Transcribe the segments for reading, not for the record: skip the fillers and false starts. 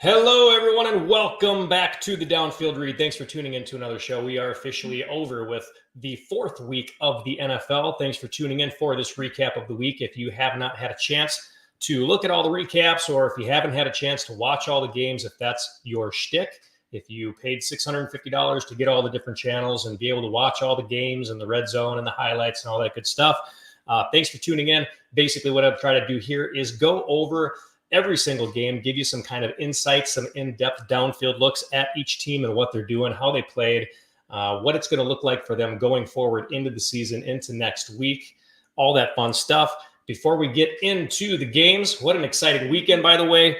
Hello, everyone, and welcome back to the Downfield Read. Thanks for tuning in to another show. We are officially over with the fourth week of the NFL. Thanks for tuning in for this recap of the week. If you have not had a chance to look at all the recaps, or if you haven't had a chance to watch all the games, if that's your shtick, if you paid $650 to get all the different channels and be able to watch all the games and the red zone and the highlights and all that good stuff, thanks for tuning in. Basically, what I've tried to do here is go over every single game, give you some kind of insights, some in-depth downfield looks at each team and what they're doing, how they played, what it's going to look like for them going forward into the season, into next week, all that fun stuff. Before we get into the games, what an exciting weekend, by the way.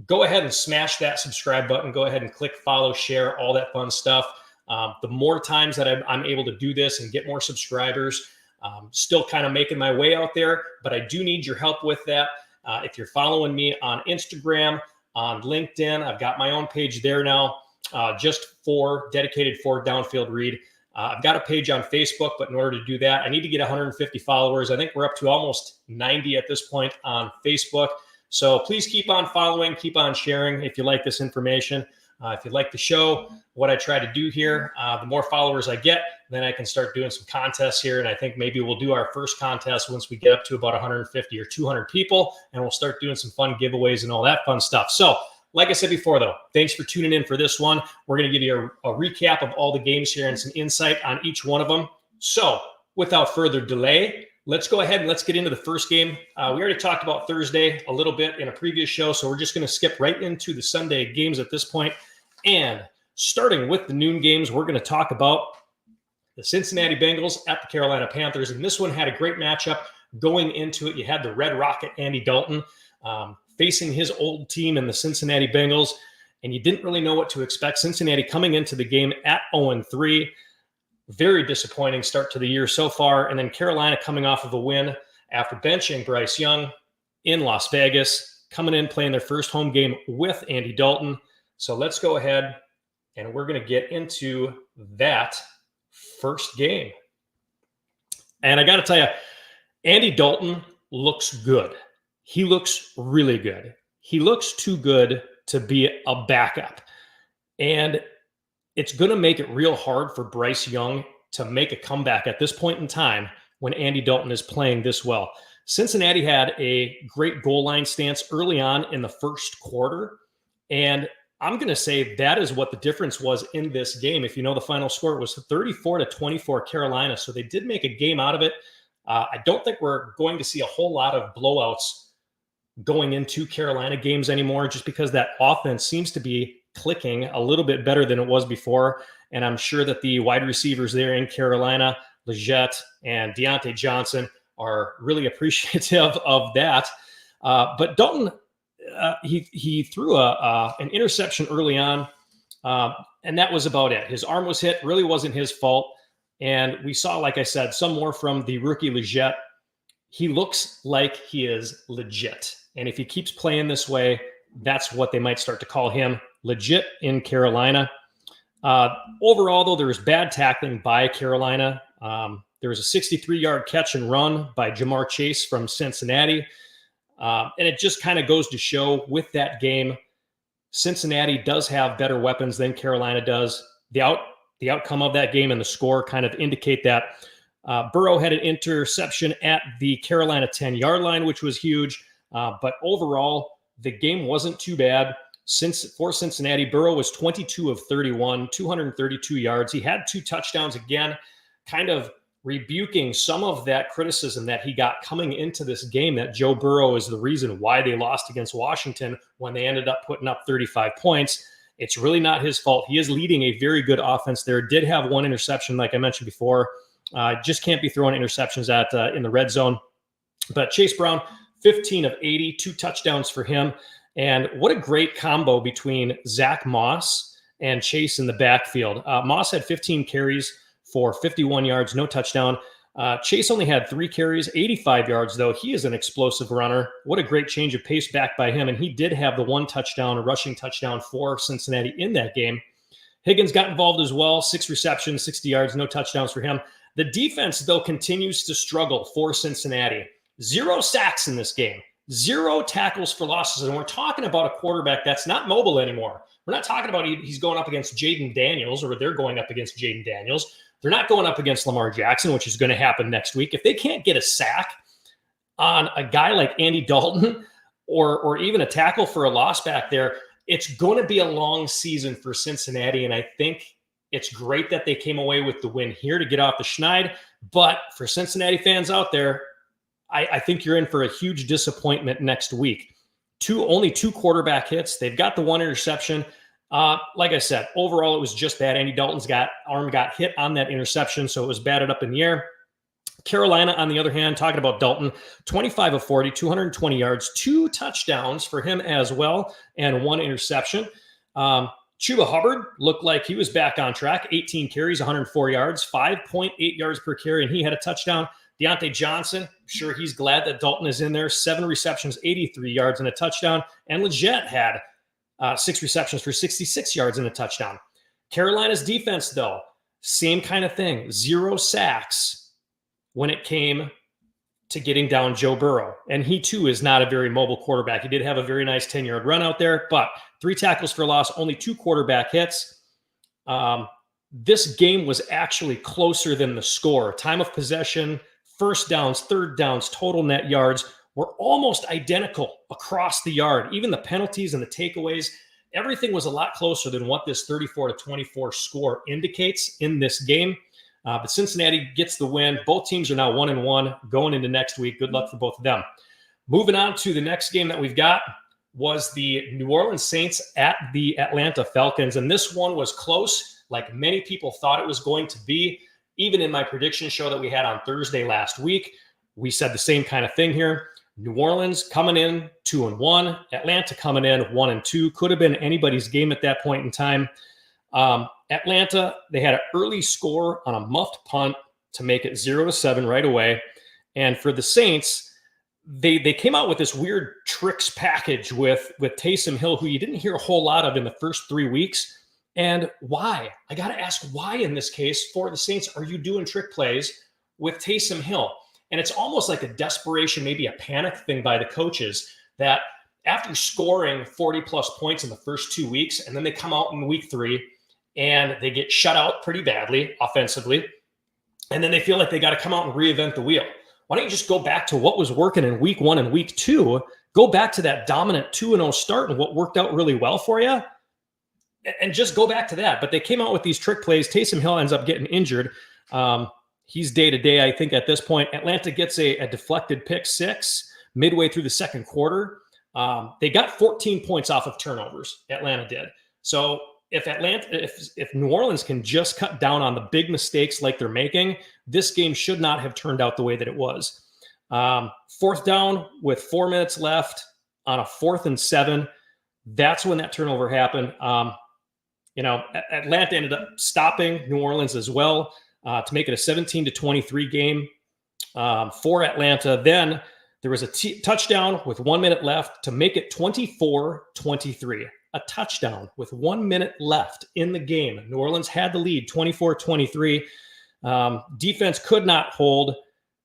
Go ahead and smash that subscribe button. Go ahead and click follow, share, all that fun stuff. The more times that I'm able to do this and get more subscribers, still kind of making my way out there, but I do need your help with that. If you're following me on Instagram, on LinkedIn, I've got my own page there now, dedicated for Downfield Read. I've got a page on Facebook, but in order to do that, I need to get 150 followers. I think we're up to almost 90 at this point on Facebook. So please keep on following, keep on sharing if you like this information. If you like the show, what I try to do here, the more followers I get, then I can start doing some contests here. And I think maybe we'll do our first contest once we get up to about 150 or 200 people, and we'll start doing some fun giveaways and all that fun stuff. So like I said before, though, thanks for tuning in for this one. We're going to give you a recap of all the games here and some insight on each one of them. So without further delay, let's go ahead and let's get into the first game. We already talked about Thursday a little bit in a previous show, so we're just going to skip right into the Sunday games at this point. And starting with the noon games, we're going to talk about the Cincinnati Bengals at the Carolina Panthers. And this one had a great matchup going into it. You had the Red Rocket, Andy Dalton, facing his old team in the Cincinnati Bengals. And you didn't really know what to expect. Cincinnati coming into the game at 0-3. Very disappointing start to the year so far. And then Carolina coming off of a win after benching Bryce Young in Las Vegas, coming in playing their first home game with Andy Dalton. So let's go ahead and we're going to get into that first game. And I got to tell you, Andy Dalton looks good. He looks really good. He looks too good to be a backup. And it's going to make it real hard for Bryce Young to make a comeback at this point in time when Andy Dalton is playing this well. Cincinnati had a great goal line stance early on in the first quarter, and I'm going to say that is what the difference was in this game. If you know the final score, it was 34-24 Carolina, so they did make a game out of it. I don't think we're going to see a whole lot of blowouts going into Carolina games anymore, just because that offense seems to be clicking a little bit better than it was before. And I'm sure that the wide receivers there in Carolina, Leggett and Deontay Johnson, are really appreciative of that. But Dalton, he threw an interception early on, and that was about it. His arm was hit, really wasn't his fault. And we saw, like I said, some more from the rookie Leggett. He looks like he is legit. And if he keeps playing this way, that's what they might start to call him, legit in Carolina. Overall, though, there was bad tackling by Carolina. There was a 63-yard catch and run by Jamar Chase from Cincinnati. And it just kind of goes to show with that game, Cincinnati does have better weapons than Carolina does. The outcome of that game and the score kind of indicate that. Burrow had an interception at the Carolina 10-yard line, which was huge. But overall, the game wasn't too bad. For Cincinnati, Burrow was 22 of 31, 232 yards. He had 2 touchdowns again, kind of rebuking some of that criticism that he got coming into this game, that Joe Burrow is the reason why they lost against Washington when they ended up putting up 35 points. It's really not his fault. He is leading a very good offense there. Did have 1 interception, like I mentioned before. Just can't be throwing interceptions at in the red zone. But Chase Brown, 15 of 80, 2 touchdowns for him. And what a great combo between Zach Moss and Chase in the backfield. Moss had 15 carries for 51 yards, no touchdown. Chase only had 3 carries, 85 yards, though. He is an explosive runner. What a great change of pace back by him. And he did have the 1 touchdown, a rushing touchdown for Cincinnati in that game. Higgins got involved as well, 6 receptions, 60 yards, no touchdowns for him. The defense, though, continues to struggle for Cincinnati. 0 sacks in this game. 0 tackles for losses. And we're talking about a quarterback that's not mobile anymore. We're not talking about he's going up against Jaden Daniels, or they're going up against Jaden Daniels. They're not going up against Lamar Jackson, which is going to happen next week. If they can't get a sack on a guy like Andy Dalton, or even a tackle for a loss back there, it's going to be a long season for Cincinnati. And I think it's great that they came away with the win here to get off the schneid. But for Cincinnati fans out there, I think you're in for a huge disappointment next week. Only 2 quarterback hits. They've got the 1 interception. Like I said, overall, it was just bad. Andy Dalton's arm got hit on that interception, so it was batted up in the air. Carolina, on the other hand, talking about Dalton, 25 of 40, 220 yards, 2 touchdowns for him as well, and 1 interception. Chuba Hubbard looked like he was back on track, 18 carries, 104 yards, 5.8 yards per carry, and he had a touchdown. Deontay Johnson, sure, he's glad that Dalton is in there, 7 receptions, 83 yards, and a touchdown. And Leggett had 6 receptions for 66 yards and a touchdown. Carolina's defense, though, same kind of thing, 0 sacks when it came to getting down Joe Burrow. And he, too, is not a very mobile quarterback. He did have a very nice 10-yard run out there, but 3 tackles for loss, only 2 quarterback hits. This game was actually closer than the score. Time of possession, first downs, third downs, total net yards were almost identical across the yard. Even the penalties and the takeaways, everything was a lot closer than what this 34-24 score indicates in this game. But Cincinnati gets the win. Both teams are now 1-1 going into next week. Good luck for both of them. Moving on to the next game that we've got was the New Orleans Saints at the Atlanta Falcons. And this one was close, like many people thought it was going to be. Even in my prediction show that we had on Thursday last week, we said the same kind of thing here. New Orleans coming in 2-1, Atlanta coming in 1-2. Could have been anybody's game at that point in time. Atlanta, they had an early score on a muffed punt to make it 0-7 right away. And for the Saints, they came out with this weird tricks package with Taysom Hill, who you didn't hear a whole lot of in the first 3 weeks. And why? I got to ask why in this case for the Saints are you doing trick plays with Taysom Hill? And it's almost like a desperation, maybe a panic thing by the coaches that after scoring 40-plus points in the first 2 weeks, and then they come out in week 3 and they get shut out pretty badly offensively, and then they feel like they got to come out and reinvent the wheel. Why don't you just go back to what was working in week 1 and week 2, go back to that dominant 2-0 start and what worked out really well for you, and just go back to that. But they came out with these trick plays. Taysom Hill ends up getting injured. He's day-to-day, I think, at this point. Atlanta gets a deflected pick 6 midway through the second quarter. They got 14 points off of turnovers, Atlanta did. So if New Orleans can just cut down on the big mistakes like they're making, this game should not have turned out the way that it was. 4th down with 4 minutes left on a 4th and 7. That's when that turnover happened. Atlanta ended up stopping New Orleans as well to make it a 17-23 game for Atlanta. Then there was a touchdown with 1 minute left to make it 24-23. A touchdown with 1 minute left in the game. New Orleans had the lead, 24-23. Defense could not hold.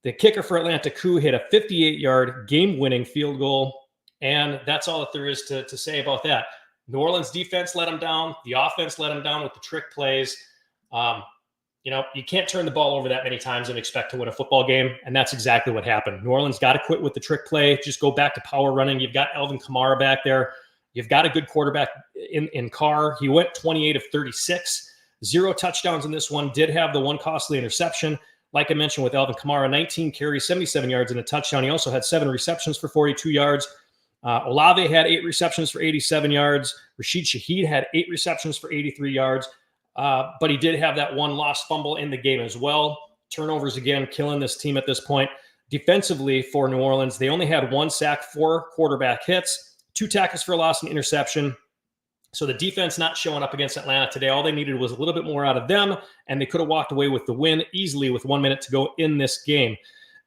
The kicker for Atlanta, Koo, hit a 58-yard game-winning field goal. And that's all that there is to say about that. New Orleans defense let them down. The offense let them down with the trick plays. You can't turn the ball over that many times and expect to win a football game, and that's exactly what happened. New Orleans got to quit with the trick play. Just go back to power running. You've got Alvin Kamara back there. You've got a good quarterback in Carr. He went 28 of 36. 0 touchdowns in this one. Did have the 1 costly interception. Like I mentioned with Alvin Kamara, 19 carries, 77 yards, and a touchdown. He also had 7 receptions for 42 yards. Olave had 8 receptions for 87 yards. Rashid Shaheed had 8 receptions for 83 yards. But he did have that 1 lost fumble in the game as well. Turnovers again, killing this team at this point. Defensively for New Orleans, they only had 1 sack, 4 quarterback hits, 2 tackles for a loss and interception. So the defense not showing up against Atlanta today. All they needed was a little bit more out of them, and they could have walked away with the win easily with 1 minute to go in this game.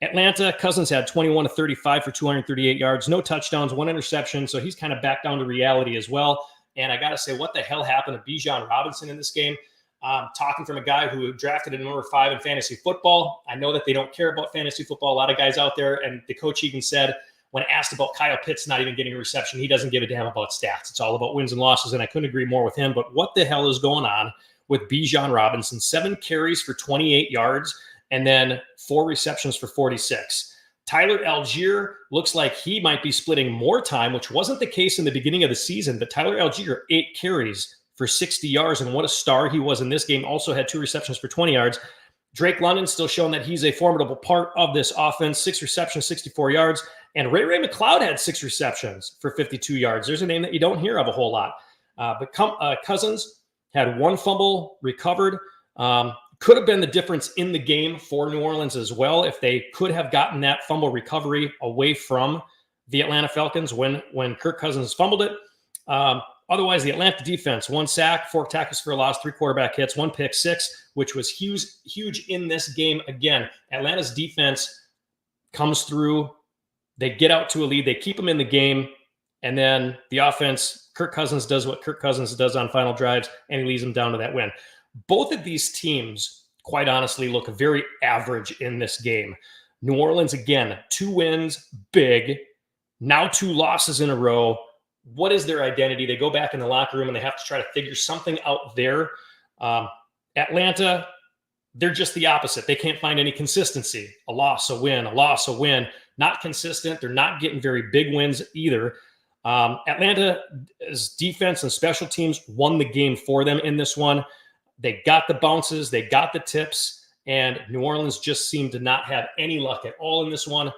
Atlanta, Cousins had 21 of 35 for 238 yards, no touchdowns, 1 interception. So he's kind of back down to reality as well. And I got to say, what the hell happened to Bijan Robinson in this game? Talking from a guy who drafted at number 5 in fantasy football. I know that they don't care about fantasy football. A lot of guys out there, and the coach even said, when asked about Kyle Pitts not even getting a reception, he doesn't give a damn about stats. It's all about wins and losses, and I couldn't agree more with him. But what the hell is going on with Bijan Robinson? 7 carries for 28 yards and then 4 receptions for 46. Tyler Algier looks like he might be splitting more time, which wasn't the case in the beginning of the season, but Tyler Algier, 8 carries for 60 yards, and what a star he was in this game. Also had 2 receptions for 20 yards. Drake London still showing that he's a formidable part of this offense. 6 receptions, 64 yards. And Ray McLeod had 6 receptions for 52 yards. There's a name that you don't hear of a whole lot. But Cousins had 1 fumble recovered. Could have been the difference in the game for New Orleans as well if they could have gotten that fumble recovery away from the Atlanta Falcons when Kirk Cousins fumbled it. Otherwise, the Atlanta defense, 1 sack, 4 tackles for a loss, 3 quarterback hits, 1 pick six, which was huge in this game. Again, Atlanta's defense comes through. They get out to a lead. They keep them in the game. And then the offense, Kirk Cousins does what Kirk Cousins does on final drives, and he leads them down to that win. Both of these teams, quite honestly, look very average in this game. New Orleans, again, 2 wins, big. Now 2 losses in a row. What is their identity? They go back in the locker room and they have to try to figure something out there. Atlanta, they're just the opposite. They can't find any consistency. A loss, a win, a loss, a win. Not consistent. They're not getting very big wins either. Atlanta's defense and special teams won the game for them in this one. They got the bounces. They got the tips. And New Orleans just seemed to not have any luck at all in this one.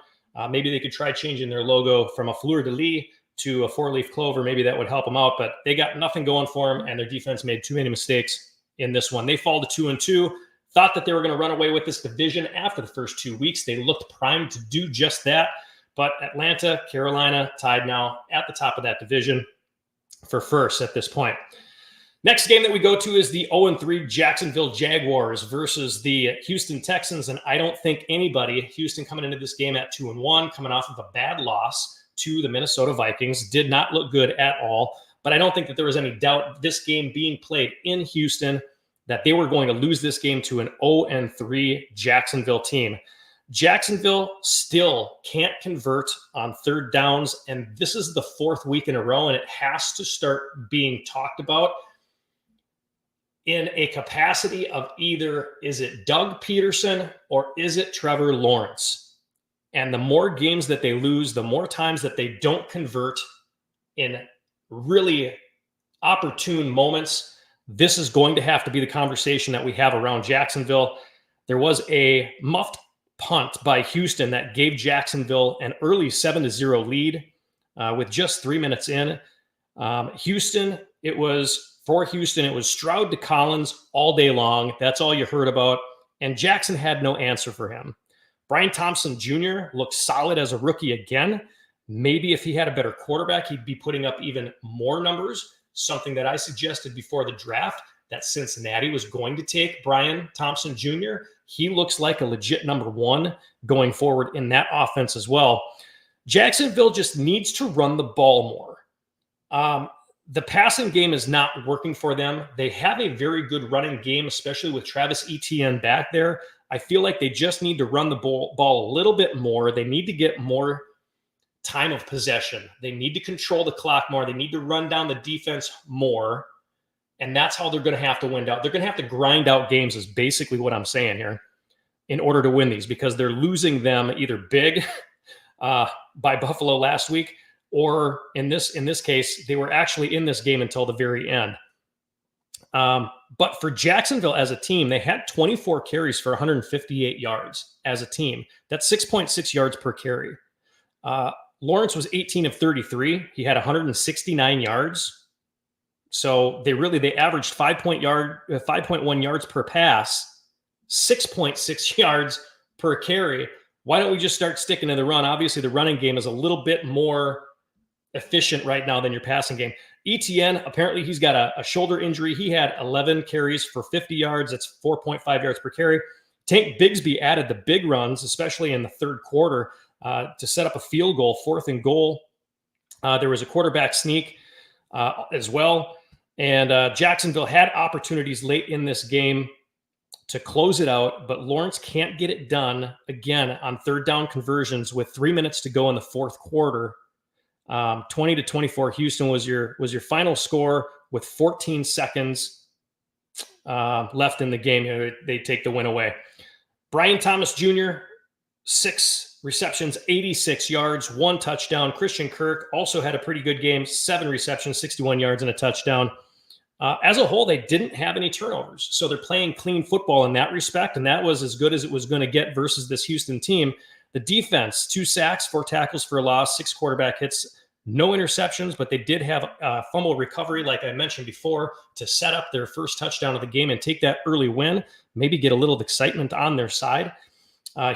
Maybe they could try changing their logo from a fleur-de-lis to a 4-leaf clover. Maybe that would help them out, but they got nothing going for them, and their defense made too many mistakes in this one. They fall to 2-2, thought that they were going to run away with this division after the first 2 weeks. They looked primed to do just that, but Atlanta, Carolina tied now at the top of that division for first at this point. Next game that we go to is the 0-3 Jacksonville Jaguars versus the Houston Texans, and I don't think anybody, Houston coming into this game at 2-1, coming off of a bad loss to the Minnesota Vikings, did not look good at all. But I don't think that there was any doubt this game being played in Houston that they were going to lose this game to an 0-3 Jacksonville team. Jacksonville still can't convert on 3rd downs, and this is the 4th week in a row, and it has to start being talked about in a capacity of either is it Doug Peterson or is it Trevor Lawrence? And the more games that they lose, the more times that they don't convert in really opportune moments, this is going to have to be the conversation that we have around Jacksonville. There was a muffed punt by Houston that gave Jacksonville an early 7-0 lead with just 3 minutes in. It was Stroud to Collins all day long. That's all you heard about. And Jackson had no answer for him. Brian Thompson Jr. looked solid as a rookie again. Maybe if he had a better quarterback, he'd be putting up even more numbers, something that I suggested before the draft, that Cincinnati was going to take Brian Thompson Jr. He looks like a legit number 1 going forward in that offense as well. Jacksonville just needs to run the ball more. The passing game is not working for them. They have a very good running game, especially with Travis Etienne back there. I feel like they just need to run the ball a little bit more. They need to get more time of possession. They need to control the clock more. They need to run down the defense more. And that's how they're going to have to win out. They're going to have to grind out games is basically what I'm saying here in order to win these, because they're losing them either big by Buffalo last week, or in this case, they were actually in this game until the very end. But for Jacksonville as a team, they had 24 carries for 158 yards as a team. That's 6.6 yards per carry. Lawrence was 18 of 33. He had 169 yards. So they averaged 5.1 yards per pass, 6.6 yards per carry. Why don't we just start sticking to the run? Obviously, the running game is a little bit more efficient right now than your passing game. Etienne, apparently he's got a shoulder injury. He had 11 carries for 50 yards. That's 4.5 yards per carry. Tank Bigsby added the big runs, especially in the 3rd quarter, to set up a field goal, 4th and goal. There was a quarterback sneak as well. And Jacksonville had opportunities late in this game to close it out, but Lawrence can't get it done again on third down conversions with 3 minutes to go in the fourth quarter. 20-24, Houston was your final score with 14 seconds left in the game. They take the win away. Brian Thomas Jr., 6 receptions, 86 yards, 1 touchdown. Christian Kirk also had a pretty good game, 7 receptions, 61 yards, and a touchdown. As a whole, they didn't have any turnovers. So they're playing clean football in that respect, and that was as good as it was going to get versus this Houston team. The defense, 2 sacks, 4 tackles for a loss, 6 quarterback hits, no interceptions, but they did have a fumble recovery, like I mentioned before, to set up their first touchdown of the game and take that early win, maybe get a little excitement on their side.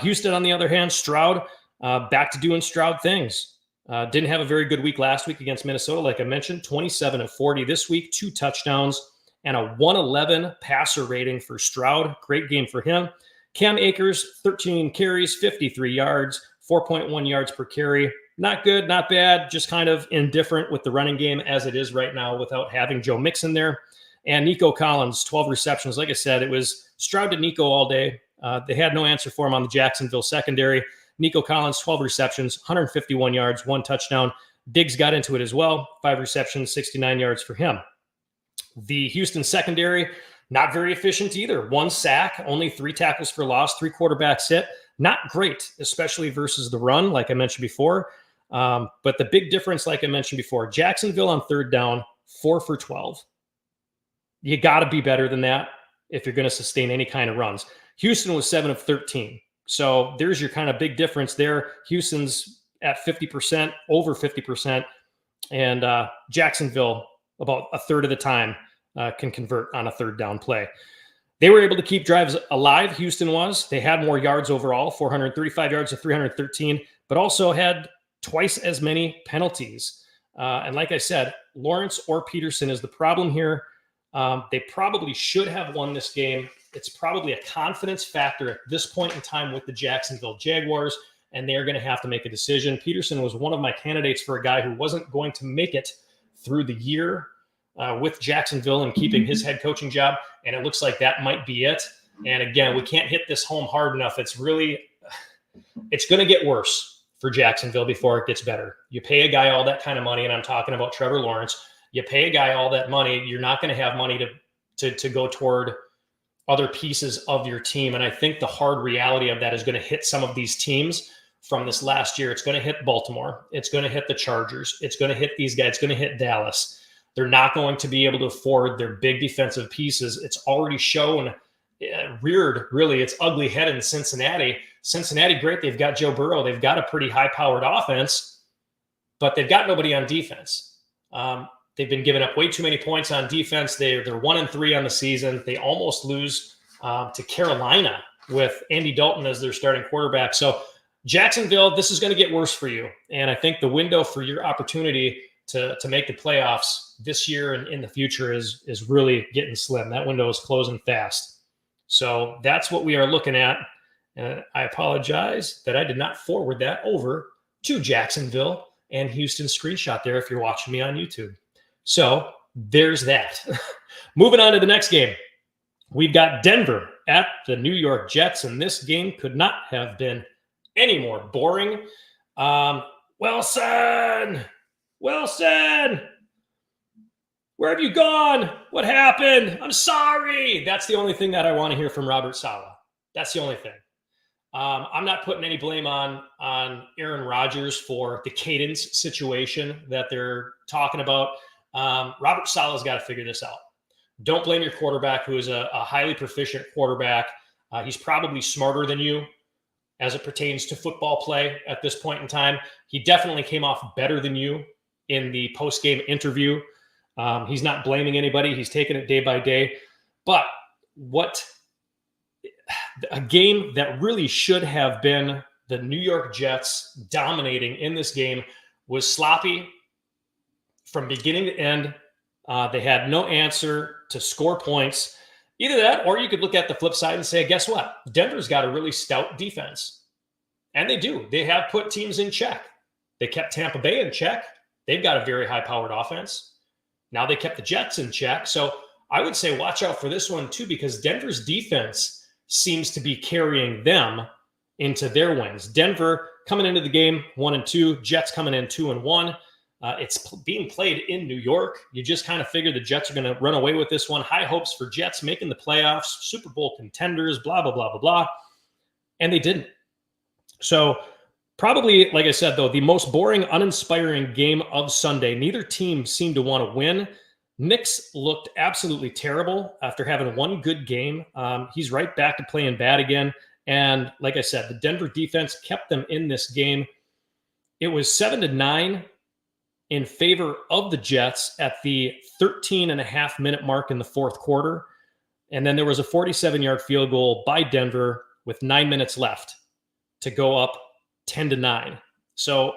Houston, on the other hand, Stroud, back to doing Stroud things. Didn't have a very good week last week against Minnesota, like I mentioned, 27 of 40 this week, 2 touchdowns, and a 111 passer rating for Stroud. Great game for him. Cam Akers, 13 carries, 53 yards, 4.1 yards per carry. Not good, not bad, just kind of indifferent with the running game as it is right now without having Joe Mixon there. And Nico Collins, 12 receptions. Like I said, it was Stroud to Nico all day. They had no answer for him on the Jacksonville secondary. Nico Collins, 12 receptions, 151 yards, 1 touchdown. Diggs got into it as well, 5 receptions, 69 yards for him. The Houston secondary, not very efficient either. 1 sack, only 3 tackles for loss, 3 quarterbacks hit. Not great, especially versus the run, like I mentioned before. But the big difference, like I mentioned before, Jacksonville on third down, 4 for 12. You got to be better than that if you're going to sustain any kind of runs. Houston was 7 of 13. So there's your kind of big difference there. Houston's at 50%, over 50%, and Jacksonville about a third of the time can convert on a third down play. They were able to keep drives alive, Houston was. They had more yards overall, 435 yards to 313, but also had twice as many penalties. And like I said, Lawrence or Peterson is the problem here. They probably should have won this game. It's probably a confidence factor at this point in time with the Jacksonville Jaguars, and they're going to have to make a decision. Peterson was one of my candidates for a guy who wasn't going to make it through the year with Jacksonville and keeping his head coaching job, and it looks like that might be it. And again, we can't hit this home hard enough. It's going to get worse for Jacksonville before it gets better. You pay a guy all that kind of money, and I'm talking about Trevor Lawrence. You pay a guy all that money, you're not going to have money to go toward other pieces of your team. And I think the hard reality of that is going to hit some of these teams from this last year. It's going to hit Baltimore. It's going to hit the Chargers. It's going to hit these guys. It's going to hit Dallas. They're not going to be able to afford their big defensive pieces. It's already shown, reared really its ugly head in Cincinnati. Cincinnati, great. They've got Joe Burrow. They've got a pretty high-powered offense, but they've got nobody on defense. They've been giving up way too many points on defense. They're 1-3 on the season. They almost lose to Carolina with Andy Dalton as their starting quarterback. So Jacksonville, this is going to get worse for you. And I think the window for your opportunity to make the playoffs this year and in the future is really getting slim. That window is closing fast. So that's what we are looking at. And I apologize that I did not forward that over to Jacksonville and Houston screenshot there if you're watching me on YouTube. So there's that. Moving on to the next game. We've got Denver at the New York Jets, and this game could not have been any more boring. Wilson, where have you gone? What happened? I'm sorry. That's the only thing that I want to hear from Robert Saleh. That's the only thing. I'm not putting any blame on Aaron Rodgers for the cadence situation that they're talking about. Robert Saleh's got to figure this out. Don't blame your quarterback, who is a highly proficient quarterback. He's probably smarter than you as it pertains to football play at this point in time. He definitely came off better than you in the post-game interview. He's not blaming anybody. He's taking it day by day. But a game that really should have been the New York Jets dominating in this game was sloppy from beginning to end. They had no answer to score points. Either that, or you could look at the flip side and say, guess what? Denver's got a really stout defense. And they do. They have put teams in check. They kept Tampa Bay in check. They've got a very high-powered offense. Now they kept the Jets in check. So I would say watch out for this one too, because Denver's defense seems to be carrying them into their wins. Denver coming into the game 1-2, Jets coming in 2-1. It's being played in New York. You just kind of figure the Jets are going to run away with this one. High hopes for Jets making the playoffs, Super Bowl contenders, blah, blah, blah, blah, blah. And they didn't. So probably, like I said, though, the most boring, uninspiring game of Sunday. Neither team seemed to want to win. Knicks looked absolutely terrible after having one good game. He's right back to playing bad again. And like I said, the Denver defense kept them in this game. It was 7-9 in favor of the Jets at the 13.5-minute mark in the fourth quarter. And then there was a 47-yard field goal by Denver with 9 minutes left to go up 10-9. So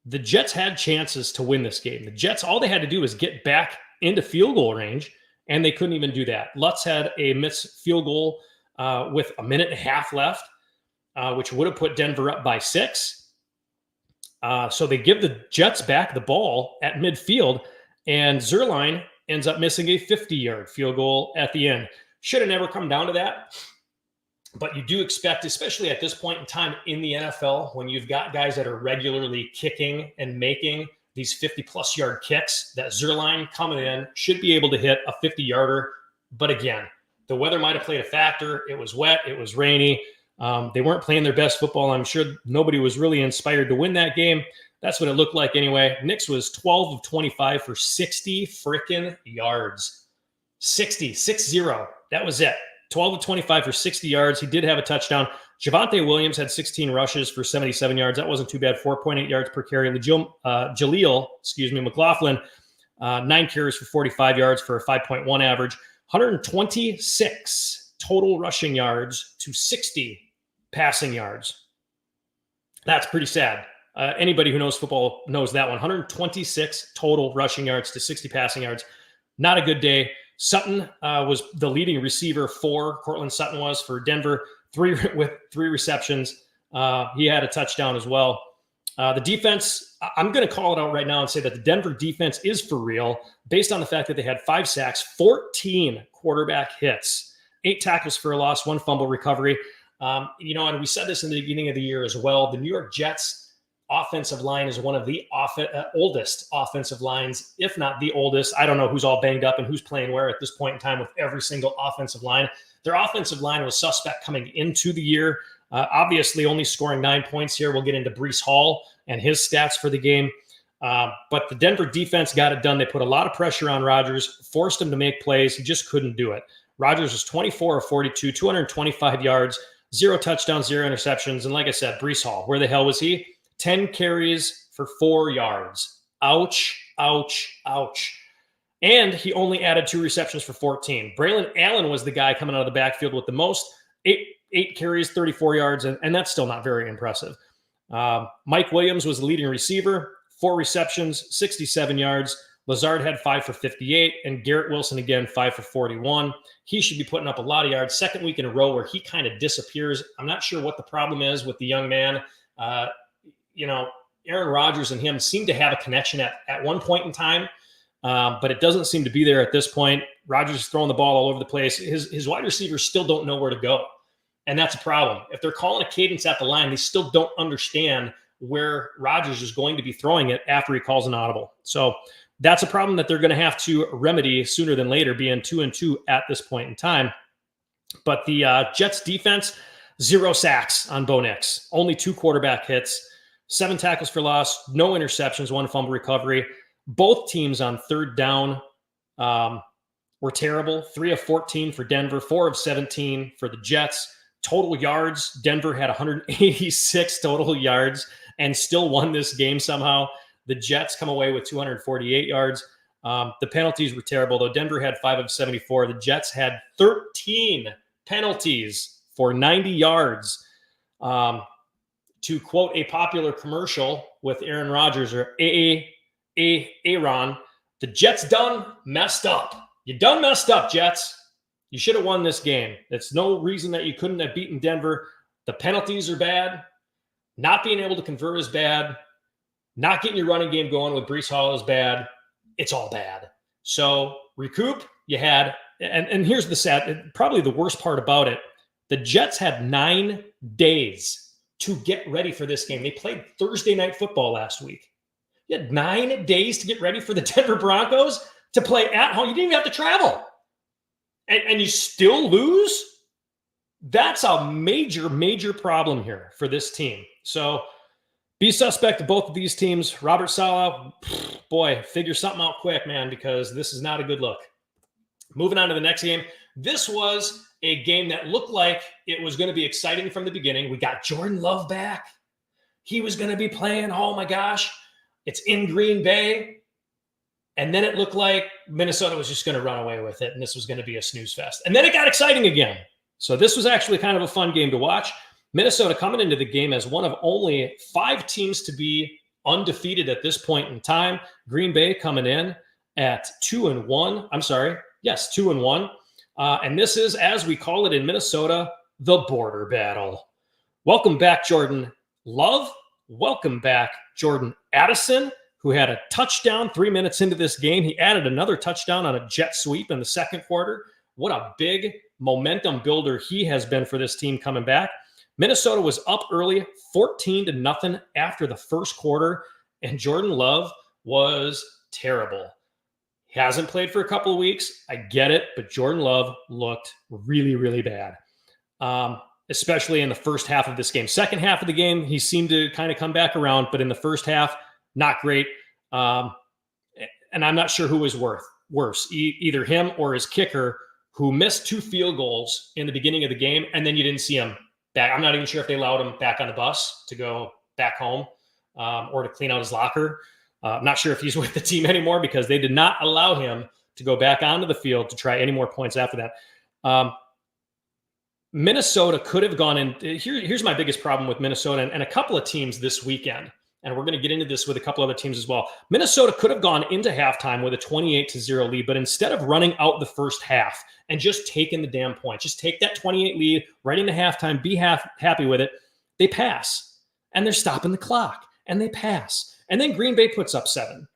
the Jets had chances to win this game. The Jets, all they had to do was get back into field goal range, and they couldn't even do that. Lutz had a missed field goal with a minute and a half left, which would have put Denver up by 6. So they give the Jets back the ball at midfield, and Zerline ends up missing a 50-yard field goal at the end. Should have never come down to that. But you do expect, especially at this point in time in the NFL, when you've got guys that are regularly kicking and making these 50-plus yard kicks, that Zerline coming in should be able to hit a 50-yarder. But again, the weather might have played a factor. It was wet. It was rainy. They weren't playing their best football. I'm sure nobody was really inspired to win that game. That's what it looked like anyway. Knicks was 12 of 25 for 60 freaking yards. 6-0. That was it. 12 of 25 for 60 yards. He did have a touchdown. Javonte Williams had 16 rushes for 77 yards. That wasn't too bad. 4.8 yards per carry. Jaleel McLaughlin, 9 carries for 45 yards for a 5.1 average. 126 total rushing yards to 60 passing yards. That's pretty sad. Anybody who knows football knows that one. 126 total rushing yards to 60 passing yards. Not a good day. Sutton was the leading receiver for Cortland Sutton was for Denver, with 3 receptions. He had a touchdown as well. The defense, I'm going to call it out right now and say that the Denver defense is for real based on the fact that they had 5 sacks, 14 quarterback hits, 8 tackles for a loss, 1 fumble recovery. And we said this in the beginning of the year as well. The New York Jets offensive line is one of the oldest offensive lines, if not the oldest. I don't know who's all banged up and who's playing where at this point in time with every single offensive line. Their offensive line was suspect coming into the year. Obviously, only scoring 9 points here. We'll get into Breece Hall and his stats for the game. But the Denver defense got it done. They put a lot of pressure on Rodgers, forced him to make plays. He just couldn't do it. Rodgers was 24 of 42, 225 yards, 0 touchdowns, 0 interceptions. And like I said, Breece Hall, where the hell was he? 10 carries for 4 yards. Ouch, ouch, ouch. And he only added 2 receptions for 14. Braylon Allen was the guy coming out of the backfield with the most. 8 carries, 34 yards, and that's still not very impressive. Mike Williams was the leading receiver, 4 receptions, 67 yards. Lazard had 5 for 58, and Garrett Wilson, again, 5 for 41. He should be putting up a lot of yards. Second week in a row where he kind of disappears. I'm not sure what the problem is with the young man. Aaron Rodgers and him seem to have a connection at one point in time, but it doesn't seem to be there at this point. Rodgers is throwing the ball all over the place. His wide receivers still don't know where to go, and that's a problem. If they're calling a cadence at the line, they still don't understand where Rodgers is going to be throwing it after he calls an audible. So that's a problem that they're going to have to remedy sooner than later, being 2-2 at this point in time. But the Jets defense, 0 sacks on Bo Nix, only 2 quarterback hits, 7 tackles for loss, no interceptions, 1 fumble recovery. Both teams on third down were terrible. 3 of 14 for Denver, 4 of 17 for the Jets. Total yards, Denver had 186 total yards and still won this game somehow. The Jets come away with 248 yards. The penalties were terrible, though. Denver had 5 of 74. The Jets had 13 penalties for 90 yards. To quote a popular commercial with Aaron Rodgers, or Aaron, the Jets done messed up. You done messed up, Jets. You should have won this game. There's no reason that you couldn't have beaten Denver. The penalties are bad. Not being able to convert is bad. Not getting your running game going with Breece Hall is bad. It's all bad. So recoup, you had, and here's the sad, probably the worst part about it The Jets had 9 days to get ready for this game. They played Thursday night football last week. You had 9 days to get ready for the Denver Broncos to play at home. You didn't even have to travel. And you still lose? That's a major, major problem here for this team. So be suspect of both of these teams. Robert Saleh, boy, figure something out quick, man, because this is not a good look. Moving on to the next game. This was a game that looked like it was going to be exciting from the beginning. We got Jordan Love back. He was going to be playing. Oh, my gosh. It's in Green Bay. And then it looked like Minnesota was just going to run away with it, and this was going to be a snooze fest. And then it got exciting again. So this was actually kind of a fun game to watch. Minnesota coming into the game as one of only 5 teams to be undefeated at this point in time. Green Bay coming in at 2-1. I'm sorry. Yes, 2-1. And this is, as we call it in Minnesota, the border battle. Welcome back, Jordan Love. Welcome back, Jordan Addison, who had a touchdown 3 minutes into this game. He added another touchdown on a jet sweep in the second quarter. What a big momentum builder he has been for this team coming back. Minnesota was up early, 14-0 after the first quarter, and Jordan Love was terrible. He hasn't played for a couple of weeks. I get it, but Jordan Love looked really, really bad, especially in the first half of this game. Second half of the game, he seemed to kind of come back around, but in the first half, not great. And I'm not sure who was worse, either him or his kicker, who missed 2 field goals in the beginning of the game, and then you didn't see him back. I'm not even sure if they allowed him back on the bus to go back home or to clean out his locker. I'm not sure if he's with the team anymore because they did not allow him to go back onto the field to try any more points after that. Minnesota could have gone in. Here's my biggest problem with Minnesota and a couple of teams this weekend. And we're going to get into this with a couple other teams as well. Minnesota could have gone into halftime with a 28-0 lead, but instead of running out the first half and just taking the damn point, just take that 28 lead right into halftime, be happy with it, they pass. And they're stopping the clock. And they pass. And then Green Bay puts up 7.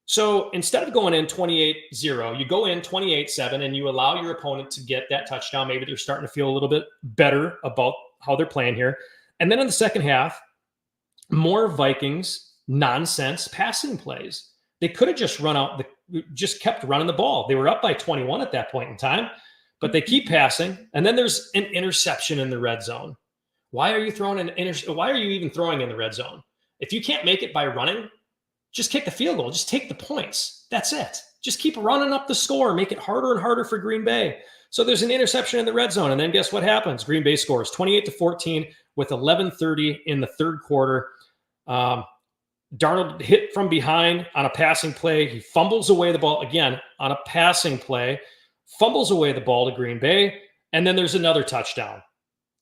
So instead of going in 28-0, you go in 28-7 and you allow your opponent to get that touchdown. Maybe they're starting to feel a little bit better about how they're playing here. And then in the second half, more Vikings nonsense passing plays. They could have just just kept running the ball. They were up by 21 at that point in time, but they keep passing. And then there's an interception in the red zone. Why are you why are you even throwing in the red zone? If you can't make it by running, just kick the field goal. Just take the points. That's it. Just keep running up the score. Make it harder and harder for Green Bay. So there's an interception in the red zone. And then guess what happens? Green Bay scores 28-14 with 11:30 in the third quarter. Darnold hit from behind on a passing play. He fumbles away the ball again on a passing play, fumbles away the ball to Green Bay. And then there's another touchdown.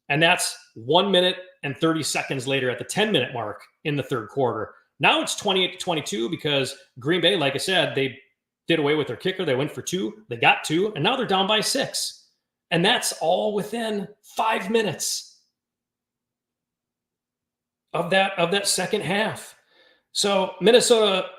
And that's 1 minute and 30 seconds later at the 10-minute mark in the third quarter. Now it's 28-22 because Green Bay, like I said, they did away with their kicker. They went for 2. They got 2. And now they're down by 6. And that's all within 5 minutes of that second half. So Minnesota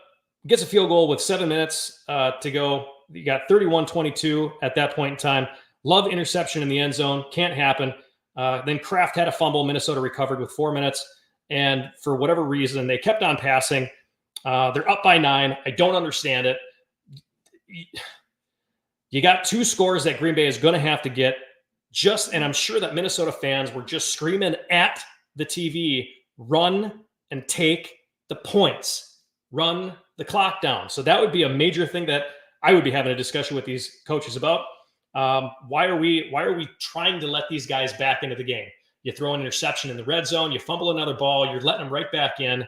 gets a field goal with 7 minutes to go. You got 31-22 at that point in time. Love interception in the end zone. Can't happen. Then Kraft had a fumble. Minnesota recovered with 4 minutes. And for whatever reason, they kept on passing. They're up by 9. I don't understand it. You got 2 scores that Green Bay is going to have to get. And I'm sure that Minnesota fans were just screaming at the TV, run and take the points, run the clock down. So that would be a major thing that I would be having a discussion with these coaches about. Why are we trying to let these guys back into the game? You throw an interception in the red zone, you fumble another ball, you're letting them right back in.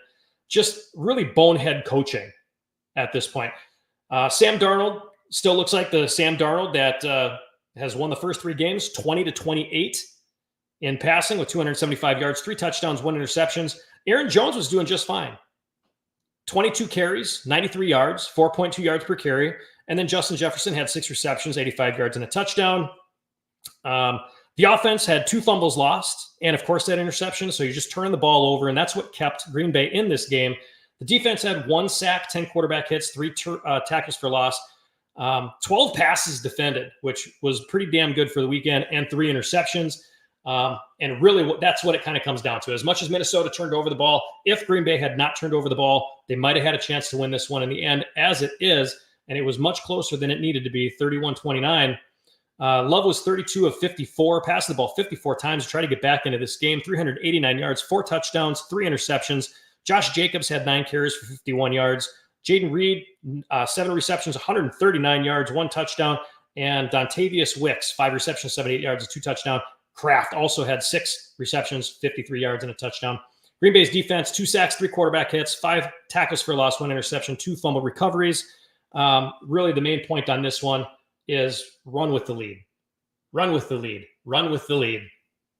Just really bonehead coaching at this point. Sam Darnold still looks like the Sam Darnold that has won the first 3 games, 20-28 in passing with 275 yards, 3 touchdowns, 1 interceptions. Aaron Jones was doing just fine. 22 carries, 93 yards, 4.2 yards per carry. And then Justin Jefferson had 6 receptions, 85 yards and a touchdown. The offense had 2 fumbles lost and, of course, that interception. So you just turn the ball over, and that's what kept Green Bay in this game. The defense had 1 sack, 10 quarterback hits, 3 tackles for loss, 12 passes defended, which was pretty damn good for the weekend, and 3 interceptions. And really, that's what it kind of comes down to. As much as Minnesota turned over the ball, if Green Bay had not turned over the ball, they might have had a chance to win this one in the end. As it is, and it was much closer than it needed to be, 31-29. Love was 32 of 54, passed the ball 54 times to try to get back into this game, 389 yards, 4 touchdowns, 3 interceptions. Josh Jacobs had 9 carries for 51 yards. Jaden Reed, 7 receptions, 139 yards, 1 touchdown. And Dontavius Wicks, 5 receptions, 78 yards, 2 touchdowns. Kraft also had 6 receptions, 53 yards, and a touchdown. Green Bay's defense, 2 sacks, 3 quarterback hits, 5 tackles for loss, 1 interception, 2 fumble recoveries. Really, the main point on this one is run with the lead. Run with the lead. Run with the lead.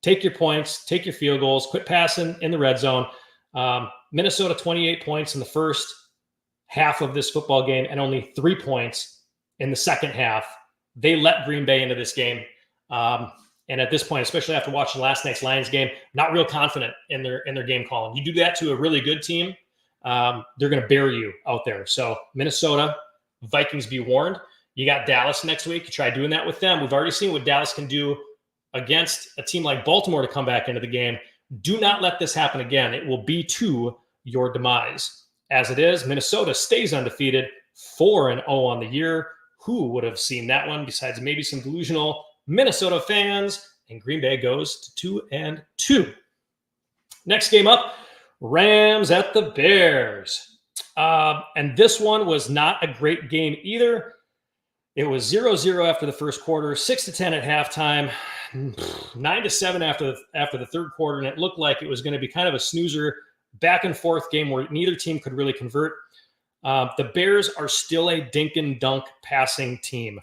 Take your points. Take your field goals. Quit passing in the red zone. Minnesota, 28 points in the first half of this football game and only 3 points in the second half. They let Green Bay into this game. And at this point, especially after watching last night's Lions game, not real confident in their game calling. You do that to a really good team, they're going to bury you out there. So Minnesota, Vikings, be warned. You got Dallas next week. You try doing that with them. We've already seen what Dallas can do against a team like Baltimore to come back into the game. Do not let this happen again. It will be to your demise. As it is, Minnesota stays undefeated, 4-0 on the year. Who would have seen that one besides maybe some delusional Minnesota fans? And Green Bay goes to 2-2. Next game up, Rams at the Bears. And this one was not a great game either. It was 0-0 after the first quarter, 6-10 at halftime, 9-7 after the third quarter, and it looked like it was going to be kind of a snoozer back and forth game where neither team could really convert. The Bears are still a dink and dunk passing team.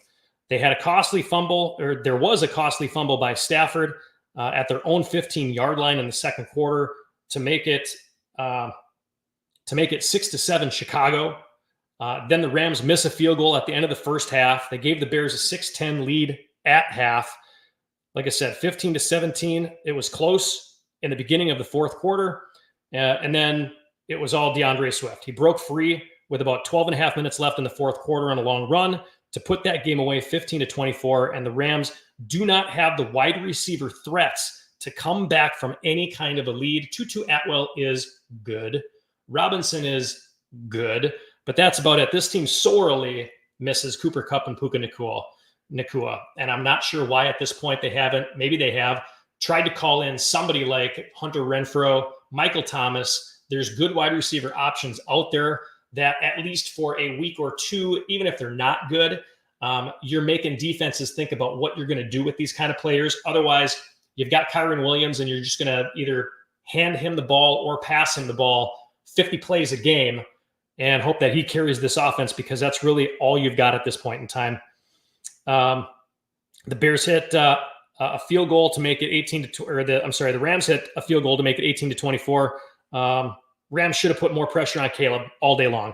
They had a costly fumble, or there was a costly fumble by Stafford at their own 15-yard line in the second quarter to make it 6-7 Chicago. Then the Rams miss a field goal at the end of the first half. They gave the Bears a 6-10 lead at half. Like I said, 15-17. It was close in the beginning of the fourth quarter. And then it was all DeAndre Swift. He broke free with about 12 and a half minutes left in the fourth quarter on a long run to put that game away 15-24. And the Rams do not have the wide receiver threats to come back from any kind of a lead. Tutu Atwell is good. Robinson is good. But that's about it. This team sorely misses Cooper Kupp and Puka Nacua. And I'm not sure why at this point they haven't. Maybe they have tried to call in somebody like Hunter Renfrow, Michael Thomas. There's good wide receiver options out there that at least for a week or two, even if they're not good, you're making defenses think about what you're going to do with these kind of players. Otherwise, you've got Kyren Williams and you're just going to either hand him the ball or pass him the ball 50 plays a game and hope that he carries this offense, because that's really all you've got at this point in time. The Bears hit a field goal to make it 18-2, the Rams hit a field goal to make it 18-24. Rams should have put more pressure on Caleb all day long.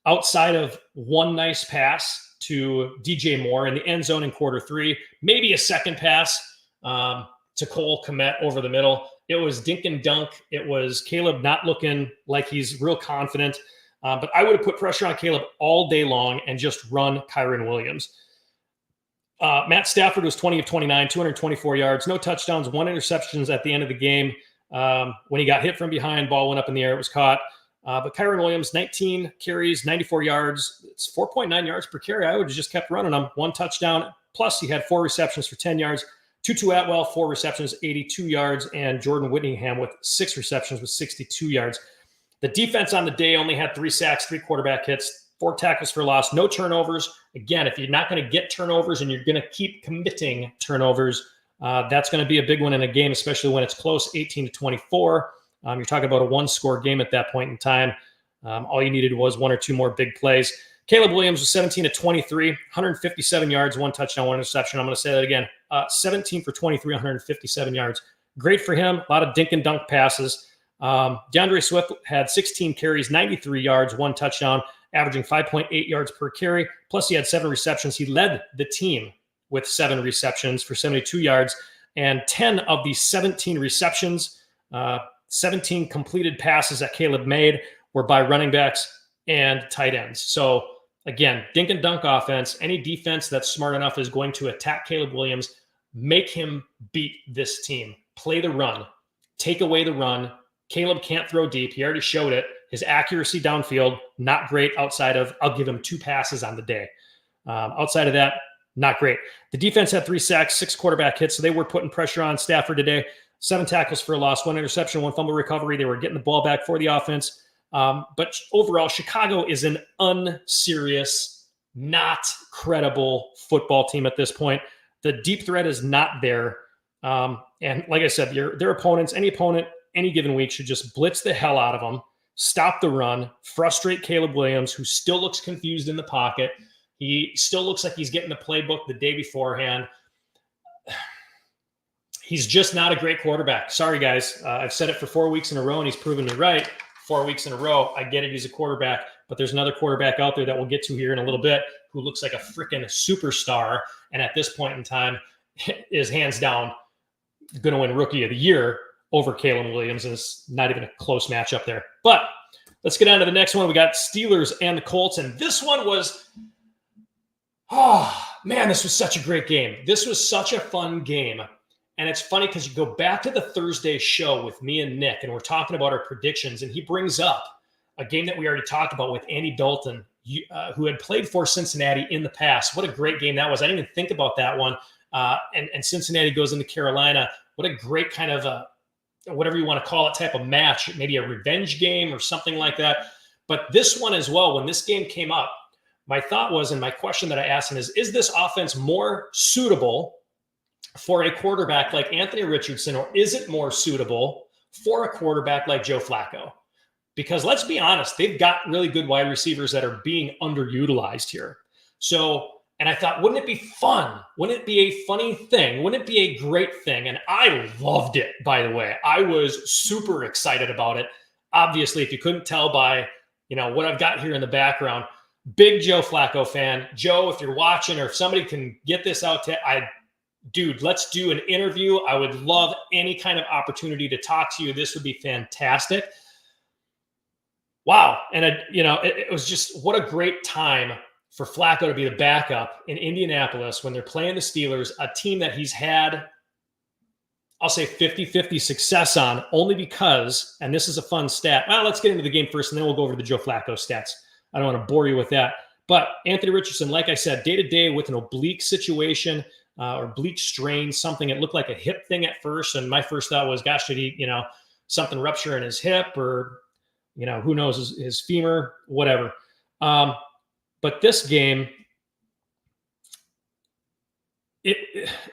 Outside of one nice pass to DJ Moore in the end zone in quarter 3, maybe a second pass to Cole Kmet over the middle. It was dink and dunk. It was Caleb not looking like he's real confident. But I would have put pressure on Caleb all day long and just run Kyren Williams. Matt Stafford was 20 of 29, 224 yards, no touchdowns, 1 interception at the end of the game. When he got hit from behind, ball went up in the air, it was caught. But Kyren Williams, 19 carries, 94 yards. It's 4.9 yards per carry. I would have just kept running him. 1 touchdown. Plus, he had 4 receptions for 10 yards. Tutu Atwell, 4 receptions, 82 yards. And Jordan Whittingham with 6 receptions with 62 yards. The defense on the day only had 3 sacks, 3 quarterback hits, 4 tackles for loss, no turnovers. Again, if you're not going to get turnovers and you're going to keep committing turnovers, that's going to be a big one in a game, especially when it's close, 18-24. You're talking about a 1-score game at that point in time. All you needed was 1 or 2 more big plays. Caleb Williams was 17-23, 157 yards, 1 touchdown, 1 interception. I'm going to say that again. 17 for 23, 157 yards. Great for him. A lot of dink and dunk passes. DeAndre Swift had 16 carries, 93 yards, 1 touchdown, averaging 5.8 yards per carry. Plus, he had 7 receptions. He led the team with 7 receptions for 72 yards. And 10 of the 17 receptions, 17 completed passes that Caleb made were by running backs and tight ends. So, again, dink and dunk offense. Any defense that's smart enough is going to attack Caleb Williams, make him beat this team. play the run, take away the run. Caleb can't throw deep. He already showed it. His accuracy downfield, not great outside of, I'll give him 2 passes on the day. Outside of that, not great. The defense had 3 sacks, 6 quarterback hits, so they were putting pressure on Stafford today. 7 tackles for a loss, 1 interception, 1 fumble recovery. They were getting the ball back for the offense. But overall, Chicago is an unserious, not credible football team at this point. The deep threat is not there. And like I said, their opponents, any opponent, any given week should just blitz the hell out of them, stop the run, frustrate Caleb Williams, who still looks confused in the pocket. He still looks like he's getting the playbook the day beforehand. He's just not a great quarterback. Sorry, guys. I've said it for 4 weeks in a row, and he's proven me right. 4 weeks in a row. I get it. He's a quarterback, but there's another quarterback out there that we'll get to here in a little bit who looks like a freaking superstar. And at this point in time is hands down going to win Rookie of the Year over Caleb Williams. And it's not even a close matchup there. But let's get on to the next one. We got Steelers and the Colts. And this one was, oh, man, this was such a great game. This was such a fun game. And it's funny because you go back to the Thursday show with me and Nick, and we're talking about our predictions, and he brings up a game that we already talked about with Andy Dalton, who had played for Cincinnati in the past. What a great game that was. I didn't even think about that one. And Cincinnati goes into Carolina. What a great kind of a, whatever you want to call it, type of match, maybe a revenge game or something like that. But this one as well, when this game came up, my thought was, and my question that I asked him is this offense more suitable for a quarterback like Anthony Richardson, or is it more suitable for a quarterback like Joe Flacco? Because let's be honest, they've got really good wide receivers that are being underutilized here. So, and I thought, wouldn't it be fun? Wouldn't it be a funny thing? Wouldn't it be a great thing? And I loved it, by the way. I was super excited about it. Obviously, if you couldn't tell by, what I've got here in the background, big Joe Flacco fan. Joe, if you're watching, or if somebody can get this out to, dude, let's do an interview. I would love any kind of opportunity to talk to you. This would be fantastic. Wow. And, it was just, what a great time for Flacco to be the backup in Indianapolis when they're playing the Steelers, a team that he's had, I'll say 50-50 success on, only because, and this is a fun stat. Well, let's get into the game first, and then we'll go over the Joe Flacco stats. I don't want to bore you with that. But Anthony Richardson, like I said, day-to-day with an oblique situation, or oblique strain, something. It looked like a hip thing at first. And my first thought was, gosh, did he, something rupture in his hip, or, who knows, his femur, whatever. But this game,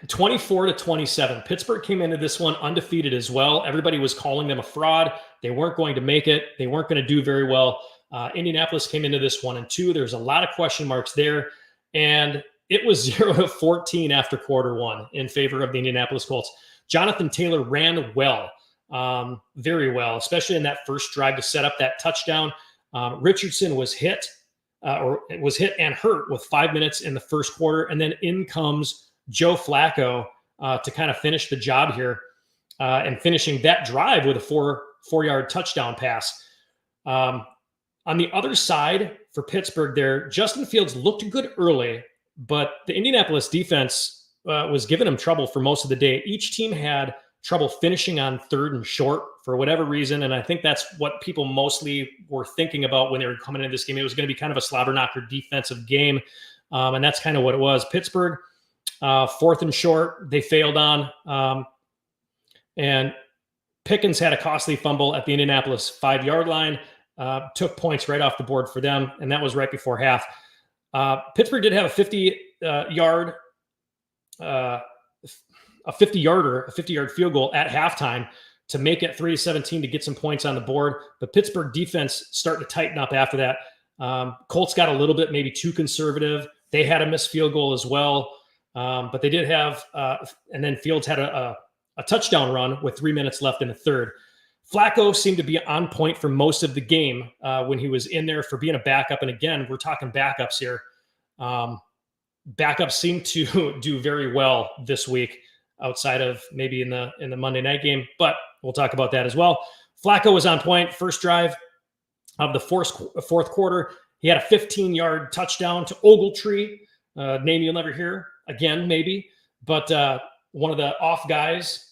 24-27. Pittsburgh came into this one undefeated as well. Everybody was calling them a fraud. They weren't going to make it. They weren't going to do very well. Indianapolis came into this 1-2. There's a lot of question marks there. And it was 0-14 after quarter one in favor of the Indianapolis Colts. Jonathan Taylor ran well, very well, especially in that first drive to set up that touchdown. Richardson was hit and hurt with 5 minutes in the first quarter. And then in comes Joe Flacco to kind of finish the job here, and finishing that drive with a four-yard touchdown pass. On the other side for Pittsburgh there, Justin Fields looked good early, but the Indianapolis defense was giving them trouble for most of the day. Each team had trouble finishing on 3rd and short for whatever reason, and I think that's what people mostly were thinking about when they were coming into this game. It was going to be kind of a slobber knocker defensive game, and that's kind of what it was. Pittsburgh, 4th and short, they failed on, and Pickens had a costly fumble at the Indianapolis 5-yard line, took points right off the board for them, and that was right before half. Pittsburgh did have a 50-yard field goal at halftime to make it 3-17 to get some points on the board. But Pittsburgh defense starting to tighten up after that. Colts got a little bit maybe too conservative. They had a missed field goal as well. But they did have, and then Fields had a touchdown run with 3 minutes left in the third. Flacco seemed to be on point for most of the game when he was in there for being a backup. And again, we're talking backups here. Backups seem to do very well this week, outside of maybe in the Monday night game, but we'll talk about that as well. Flacco was on point. First drive of the fourth quarter, he had a 15-yard touchdown to Ogletree, name you'll never hear again, maybe. But one of the off guys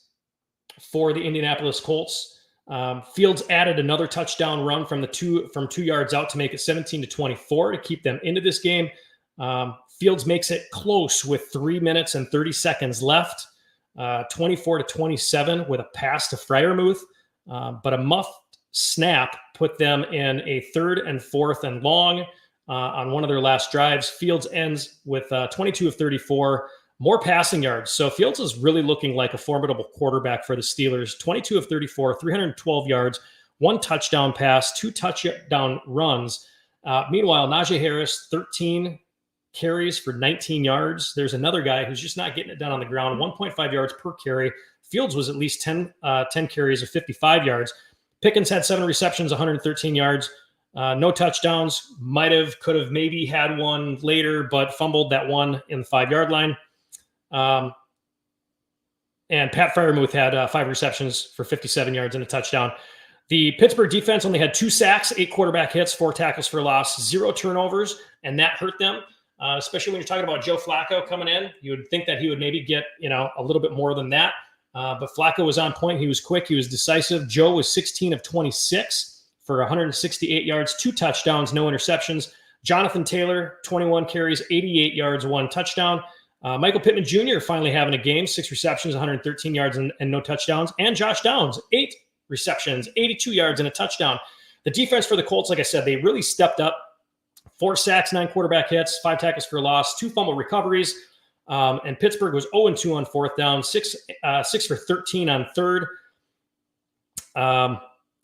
for the Indianapolis Colts. Fields added another touchdown run from 2 yards out to make it 17-24 to keep them into this game. Fields makes it close with 3 minutes and 30 seconds left, 24-27 with a pass to Freiermuth, but a muffed snap put them in a 3rd and 4th and long on one of their last drives. Fields ends with 22 of 34, more passing yards. So Fields is really looking like a formidable quarterback for the Steelers. 22 of 34, 312 yards, 1 touchdown pass, 2 touchdown runs. Meanwhile, Najee Harris, 13 carries for 19 yards. There's another guy who's just not getting it done on the ground, 1.5 yards per carry. Fields was at least 10 carries of 55 yards. Pickens had 7 receptions, 113 yards. No touchdowns. Could have maybe had one later, but fumbled that one in the 5-yard line. And Pat Freiermuth had 5 receptions for 57 yards and a touchdown. The Pittsburgh defense only had 2 sacks, 8 quarterback hits, 4 tackles for loss, 0 turnovers, and that hurt them. Especially when you're talking about Joe Flacco coming in. You would think that he would maybe get, a little bit more than that. But Flacco was on point. He was quick. He was decisive. Joe was 16 of 26 for 168 yards, 2 touchdowns, no interceptions. Jonathan Taylor, 21 carries, 88 yards, 1 touchdown. Michael Pittman Jr. finally having a game, 6 receptions, 113 yards, and no touchdowns. And Josh Downs, 8 receptions, 82 yards, and a touchdown. The defense for the Colts, like I said, they really stepped up. 4 sacks, 9 quarterback hits, 5 tackles for loss, 2 fumble recoveries. And Pittsburgh was 0-2 on 4th down, 6 for 13 on 3rd.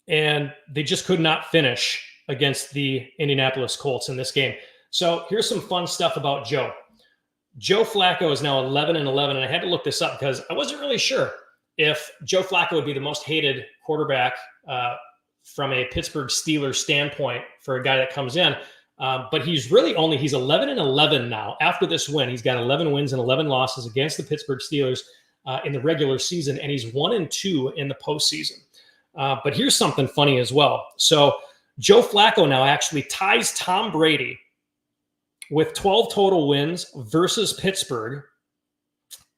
And they just could not finish against the Indianapolis Colts in this game. So here's some fun stuff about Joe. Joe Flacco is now 11-11, and I had to look this up because I wasn't really sure if Joe Flacco would be the most hated quarterback from a Pittsburgh Steelers standpoint for a guy that comes in. But he's 11-11 now. After this win, he's got 11 wins and 11 losses against the Pittsburgh Steelers in the regular season, and he's 1-2 in the postseason. But here's something funny as well. So Joe Flacco now actually ties Tom Brady with 12 total wins versus Pittsburgh,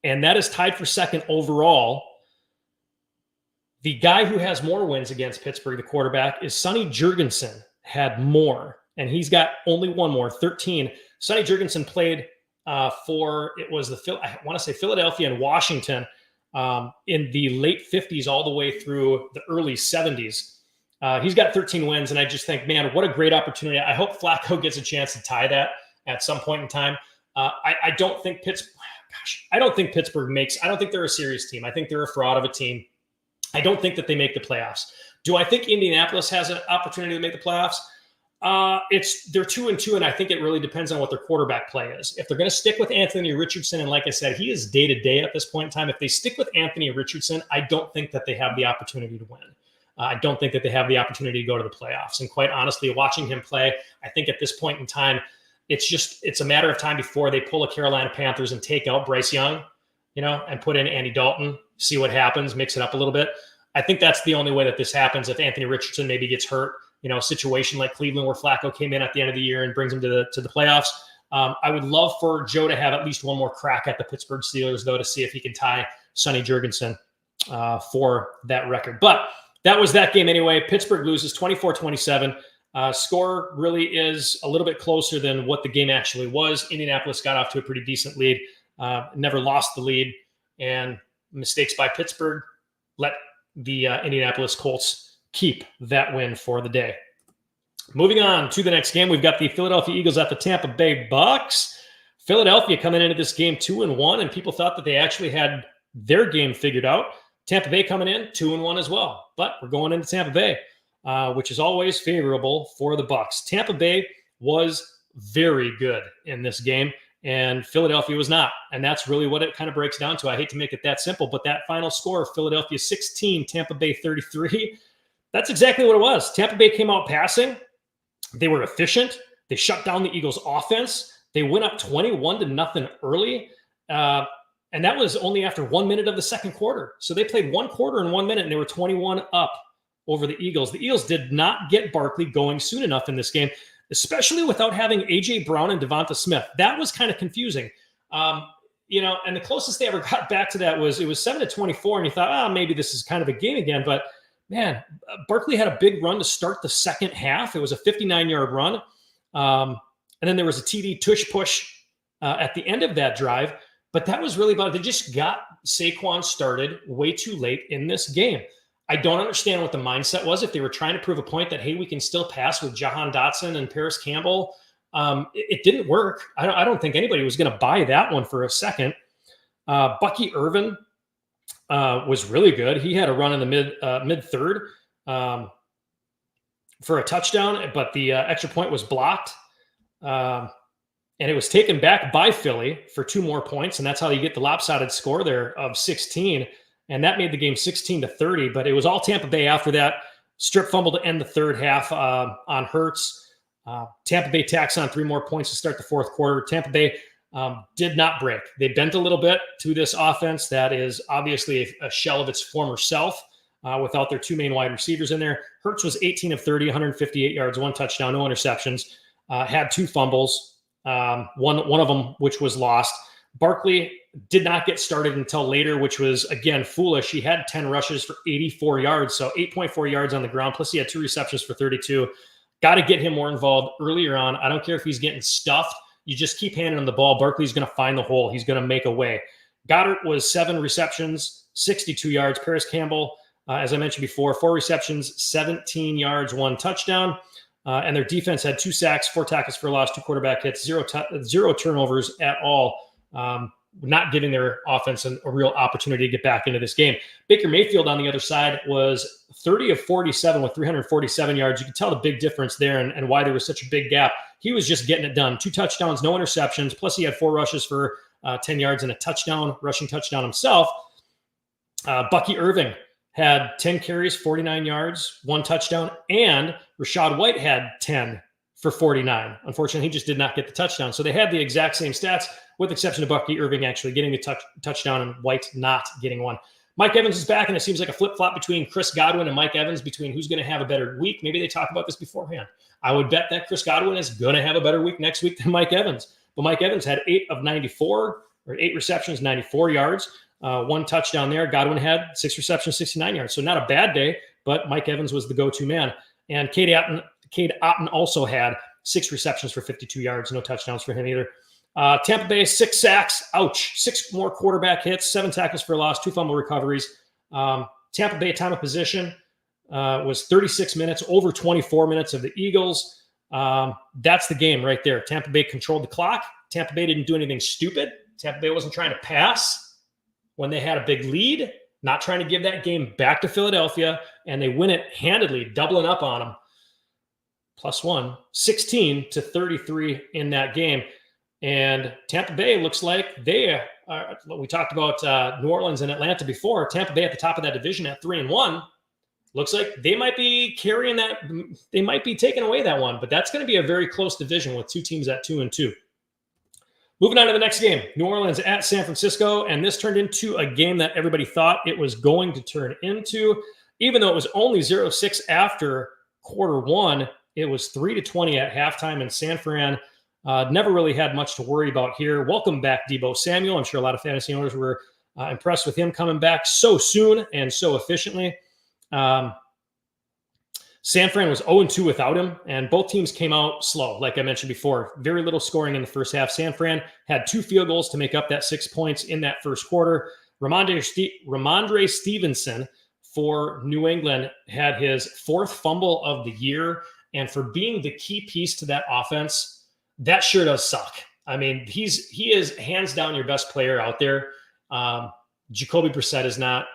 and that is tied for second overall. The guy who has more wins against Pittsburgh, the quarterback, is Sonny Jurgensen, had more. And he's got only one more, 13. Sonny Jurgensen played for Philadelphia and Washington in the late 50s all the way through the early 70s. He's got 13 wins, and I just think, man, what a great opportunity. I hope Flacco gets a chance to tie that at some point in time. I don't think Pittsburgh makes – I don't think they're a serious team. I think they're a fraud of a team. I don't think that they make the playoffs. Do I think Indianapolis has an opportunity to make the playoffs? They're 2-2, and I think it really depends on what their quarterback play is. If they're going to stick with Anthony Richardson, and like I said, he is day-to-day at this point in time. If they stick with Anthony Richardson, I don't think that they have the opportunity to win. I don't think that they have the opportunity to go to the playoffs. And quite honestly, watching him play, I think at this point in time, it's a matter of time before they pull a Carolina Panthers and take out Bryce Young, and put in Andy Dalton, see what happens, mix it up a little bit. I think that's the only way that this happens. If Anthony Richardson maybe gets hurt, a situation like Cleveland where Flacco came in at the end of the year and brings him to the playoffs. I would love for Joe to have at least one more crack at the Pittsburgh Steelers, though, to see if he can tie Sonny Jurgensen for that record. But that was that game anyway. Pittsburgh loses 24-27. Score really is a little bit closer than what the game actually was. Indianapolis got off to a pretty decent lead, never lost the lead, and mistakes by Pittsburgh let the Indianapolis Colts keep that win for the day. Moving on to the next game, we've got the Philadelphia Eagles at the Tampa Bay Bucks. Philadelphia coming into this game 2-1, and people thought that they actually had their game figured out. Tampa Bay coming in 2-1 as well, but we're going into Tampa Bay, which is always favorable for the Bucks. Tampa Bay was very good in this game, and Philadelphia was not, and that's really what it kind of breaks down to. I hate to make it that simple, but that final score, Philadelphia 16, Tampa Bay 33, that's exactly what it was. Tampa Bay came out passing. They were efficient. They shut down the Eagles' offense. They went up 21-0 early, and that was only after 1 minute of the second quarter. So they played 1 quarter in 1 minute, and they were 21 up over the Eagles. The Eagles did not get Barkley going soon enough in this game, especially without having A.J. Brown and Devonta Smith. That was kind of confusing. and the closest they ever got back to that was it was 7-24, and you thought, maybe this is kind of a game again. But man, Barkley had a big run to start the second half. It was a 59-yard run. And then there was a TD tush push at the end of that drive. But that was really about it. They just got Saquon started way too late in this game. I don't understand what the mindset was. If they were trying to prove a point that, hey, we can still pass with Jahan Dotson and Paris Campbell, it didn't work. I don't think anybody was going to buy that one for a second. Bucky Irvin was really good. He had a run in the mid third for a touchdown, but the extra point was blocked. And it was taken back by Philly for 2 more points. And that's how you get the lopsided score there of 16. And that made the game 16-30, but it was all Tampa Bay after that. Strip fumble to end the third half on Hurts. Tampa Bay tacks on 3 more points to start the fourth quarter. Tampa Bay did not break. They bent a little bit to this offense that is obviously a shell of its former self without their 2 main wide receivers in there. Hurts was 18 of 30, 158 yards, 1 touchdown, no interceptions, had 2 fumbles, one of them which was lost. Barkley did not get started until later, which was, again, foolish. He had 10 rushes for 84 yards, so 8.4 yards on the ground, plus he had 2 receptions for 32. Got to get him more involved earlier on. I don't care if he's getting stuffed. You just keep handing him the ball. Barkley's going to find the hole. He's going to make a way. Goddard was 7 receptions, 62 yards. Paris Campbell, as I mentioned before, 4 receptions, 17 yards, 1 touchdown. And their defense had 2 sacks, 4 tackles for loss, 2 quarterback hits, 0 turnovers at all. Not giving their offense a real opportunity to get back into this game. Baker Mayfield on the other side was 30 of 47 with 347 yards. You can tell the big difference there and why there was such a big gap. He was just getting it done. 2 touchdowns, no interceptions. Plus he had 4 rushes for 10 yards and a rushing touchdown himself. Bucky Irving had 10 carries, 49 yards, 1 touchdown, and Rachaad White had 10 for 49. Unfortunately, he just did not get the touchdown. So they had the exact same stats, with the exception of Bucky Irving actually getting the touchdown and White not getting one. Mike Evans is back, and it seems like a flip-flop between Chris Godwin and Mike Evans between who's going to have a better week. Maybe they talk about this beforehand. I would bet that Chris Godwin is going to have a better week next week than Mike Evans. But Mike Evans had 8 of 94, or 8 receptions, 94 yards, 1 touchdown there. Godwin had 6 receptions, 69 yards. So not a bad day, but Mike Evans was the go-to man. And Cade Otton also had 6 receptions for 52 yards, no touchdowns for him either. Tampa Bay, 6 sacks. Ouch. 6 more quarterback hits, 7 tackles for loss, 2 fumble recoveries. Tampa Bay time of possession was 36 minutes, over 24 minutes of the Eagles. That's the game right there. Tampa Bay controlled the clock. Tampa Bay didn't do anything stupid. Tampa Bay wasn't trying to pass when they had a big lead, not trying to give that game back to Philadelphia, and they win it handedly, doubling up on them. +1, 16-33 in that game. And Tampa Bay looks like they are, we talked about New Orleans and Atlanta before. Tampa Bay at the top of that division at 3-1. Looks like they might be carrying that. They might be taking away that one, but that's going to be a very close division with 2 teams at 2-2. Moving on to the next game, New Orleans at San Francisco. And this turned into a game that everybody thought it was going to turn into. Even though it was only 0-6 after quarter 1, it was 3-20 at halftime, and San Fran never really had much to worry about here. Welcome back, Deebo Samuel. I'm sure a lot of fantasy owners were impressed with him coming back so soon and so efficiently. San Fran was 0-2 without him, and both teams came out slow, like I mentioned before. Very little scoring in the first half. San Fran had 2 field goals to make up that 6 points in that first quarter. Ramondre Stevenson for New England had his 4th fumble of the year, and for being the key piece to that offense, that sure does suck. I mean, he is hands down your best player out there. Jacoby Brissett is not.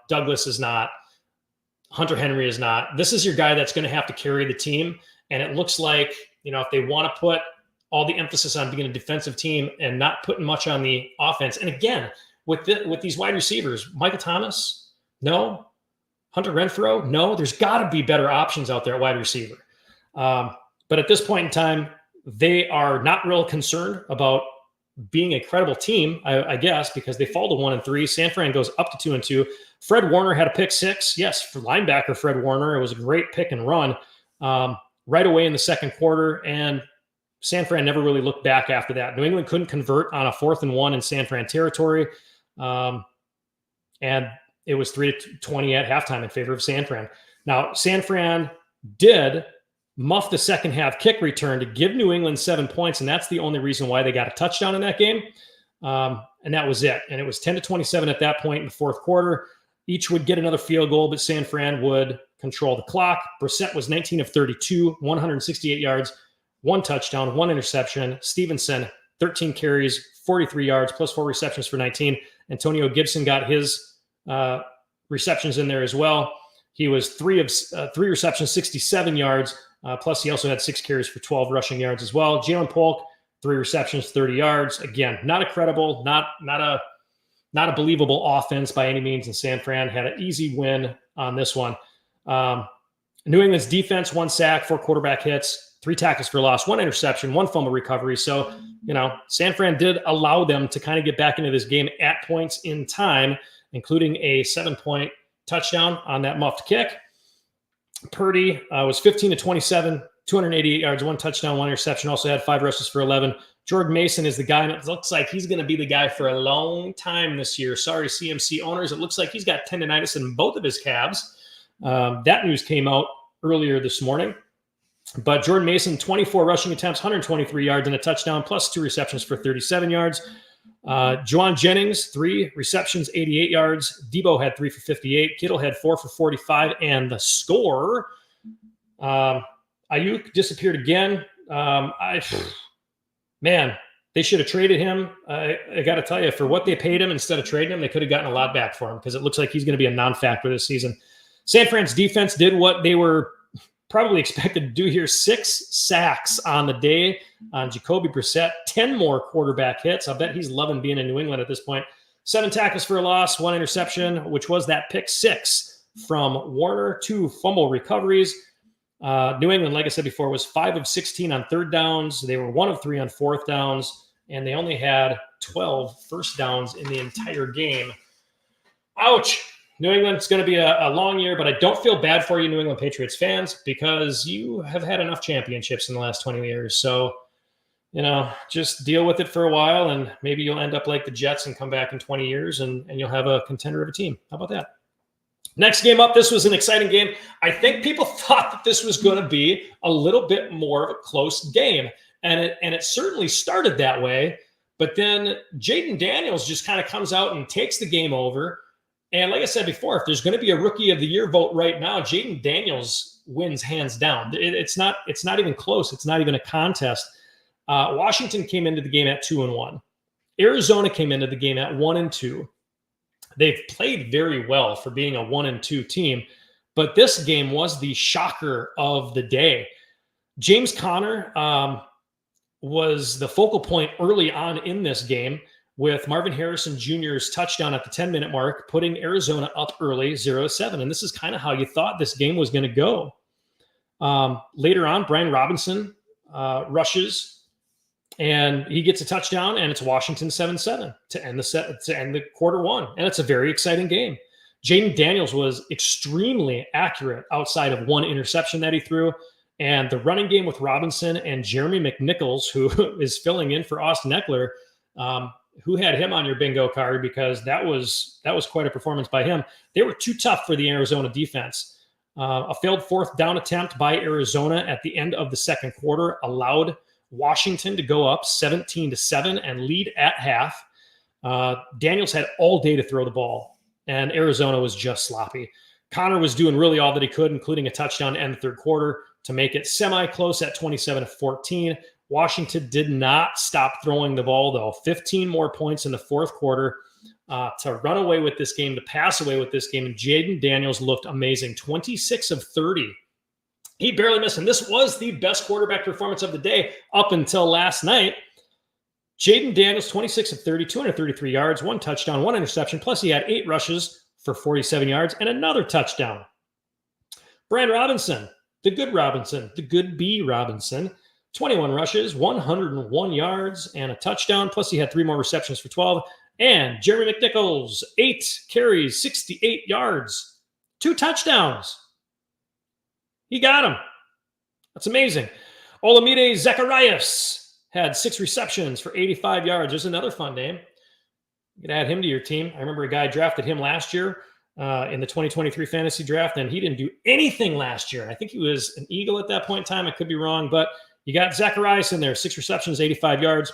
Douglas is not. Hunter Henry is not. This is your guy that's going to have to carry the team. And it looks like, if they want to put all the emphasis on being a defensive team and not putting much on the offense. And again, with these wide receivers, Michael Thomas, no. Hunter Renfrow, no. There's got to be better options out there at wide receiver. But at this point in time, they are not real concerned about being a credible team, I guess, because they fall to 1-3. San Fran goes up to 2-2. Fred Warner had a pick 6. Yes, for linebacker Fred Warner, it was a great pick and run right away in the second quarter. And San Fran never really looked back after that. New England couldn't convert on a 4th and 1 in San Fran territory. And it was 3-20 at halftime in favor of San Fran. Now, San Fran did muff the second half kick return to give New England 7 points, and that's the only reason why they got a touchdown in that game. And that was it. And it was 10-27 at that point in the fourth quarter. Each would get another field goal, but San Fran would control the clock. Brissett was 19 of 32, 168 yards, 1 touchdown, 1 interception. Stevenson, 13 carries, 43 yards, plus 4 receptions for 19. Antonio Gibson got his receptions in there as well. He was 3 receptions, 67 yards. Plus, he also had 6 carries for 12 rushing yards as well. Jalen Polk, 3 receptions, 30 yards. Again, not a credible, not a believable offense by any means. And San Fran had an easy win on this one. New England's defense, 1 sack, 4 quarterback hits, 3 tackles for loss, 1 interception, 1 fumble recovery. So, San Fran did allow them to kind of get back into this game at points in time, including a 7-point touchdown on that muffed kick. Purdy was 15 of 27, 288 yards, 1 touchdown, 1 interception. Also had 5 rushes for 11. Jordan Mason is the guy, and it looks like he's going to be the guy for a long time this year. Sorry, CMC owners. It looks like he's got tendonitis in both of his calves. That news came out earlier this morning. But Jordan Mason, 24 rushing attempts, 123 yards, and a touchdown, plus 2 receptions for 37 yards. Juwan Jennings, 3 receptions, 88 yards. Debo had 3 for 58. Kittle had 4 for 45. And the score, Ayuk disappeared again. Man, they should have traded him. I got to tell you, for what they paid him instead of trading him, they could have gotten a lot back for him because it looks like he's going to be a non-factor this season. San Fran's defense did what they were probably expected to do here. 6 sacks on the day on Jacoby Brissett, 10 more quarterback hits. I bet he's loving being in New England at this point. 7 tackles for a loss, 1 interception, which was that pick 6 from Warner, 2 fumble recoveries. New England, like I said before, was 5 of 16 on 3rd downs. They were 1 of 3 on 4th downs, and they only had 12 first downs in the entire game. Ouch. New England's going to be a long year, but I don't feel bad for you, New England Patriots fans, because you have had enough championships in the last 20 years. So, just deal with it for a while, and maybe you'll end up like the Jets and come back in 20 years, and you'll have a contender of a team. How about that? Next game up, this was an exciting game. I think people thought that this was going to be a little bit more of a close game, and it certainly started that way. But then Jaden Daniels just kind of comes out and takes the game over. And like I said before, if there's going to be a Rookie of the Year vote right now, Jaden Daniels wins hands down. It's not even close. It's not even a contest. Washington came into the game at 2-1. Arizona came into the game at 1-2. They've played very well for being a 1-2 team, but this game was the shocker of the day. James Conner was the focal point early on in this game, with Marvin Harrison Jr.'s touchdown at the 10-minute mark, putting Arizona up early 0-7. And this is kind of how you thought this game was going to go. Later on, Brian Robinson rushes, and he gets a touchdown, and it's Washington 7-7 to end the quarter one. And it's a very exciting game. Jaden Daniels was extremely accurate outside of 1 interception that he threw. And the running game with Robinson and Jeremy McNichols, who is filling in for Austin Eckler, who had him on your bingo card, because that was quite a performance by him. They were too tough for the Arizona defense. A failed 4th down attempt by Arizona at the end of the second quarter allowed Washington to go up 17-7 and lead at half. Daniels had all day to throw the ball, and Arizona was just sloppy. Connor was doing really all that he could, including a touchdown to end the third quarter to make it semi-close at 27-14. Washington did not stop throwing the ball, though. 15 more points in the fourth quarter to run away with this game, to pass away with this game. And Jaden Daniels looked amazing. 26 of 30. He barely missed. And this was the best quarterback performance of the day up until last night. Jaden Daniels, 26 of 30, 233 yards, 1 touchdown, 1 interception. Plus, he had 8 rushes for 47 yards and another touchdown. Brian Robinson, the good B Robinson, 21 rushes, 101 yards, and a touchdown. Plus, he had 3 more receptions for 12. And Jeremy McNichols, 8 carries, 68 yards, 2 touchdowns. He got him. That's amazing. Olamide Zacharias had 6 receptions for 85 yards. There's another fun name. You can add him to your team. I remember a guy drafted him last year in the 2023 fantasy draft, and he didn't do anything last year. I think he was an Eagle at that point in time. I could be wrong, but you got Zacharias in there, 6 receptions, 85 yards.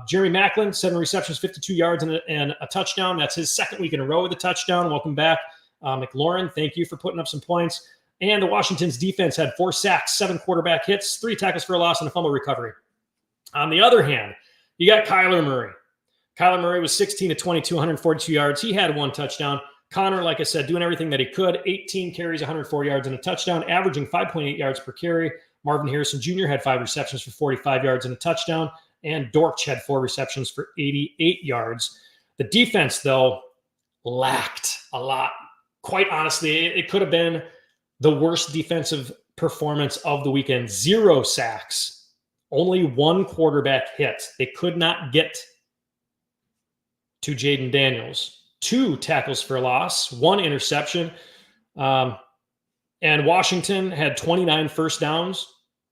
Jeremy Maclin, 7 receptions, 52 yards, and a touchdown. That's his second week in a row with a touchdown. Welcome back, McLaurin. Thank you for putting up some points. And the Washington's defense had 4 sacks, 7 quarterback hits, 3 tackles for a loss, and a fumble recovery. On the other hand, you got Kyler Murray. Kyler Murray was 16 to 22, 142 yards. He had 1 touchdown. Connor, like I said, doing everything that he could. 18 carries, 104 yards, and a touchdown, averaging 5.8 yards per carry. Marvin Harrison Jr. had 5 receptions for 45 yards and a touchdown. And Dortch had 4 receptions for 88 yards. The defense, though, lacked a lot. Quite honestly, it could have been the worst defensive performance of the weekend. 0 sacks, only 1 quarterback hit. They could not get to Jaden Daniels. 2 tackles for loss, 1 interception. And Washington had 29 first downs.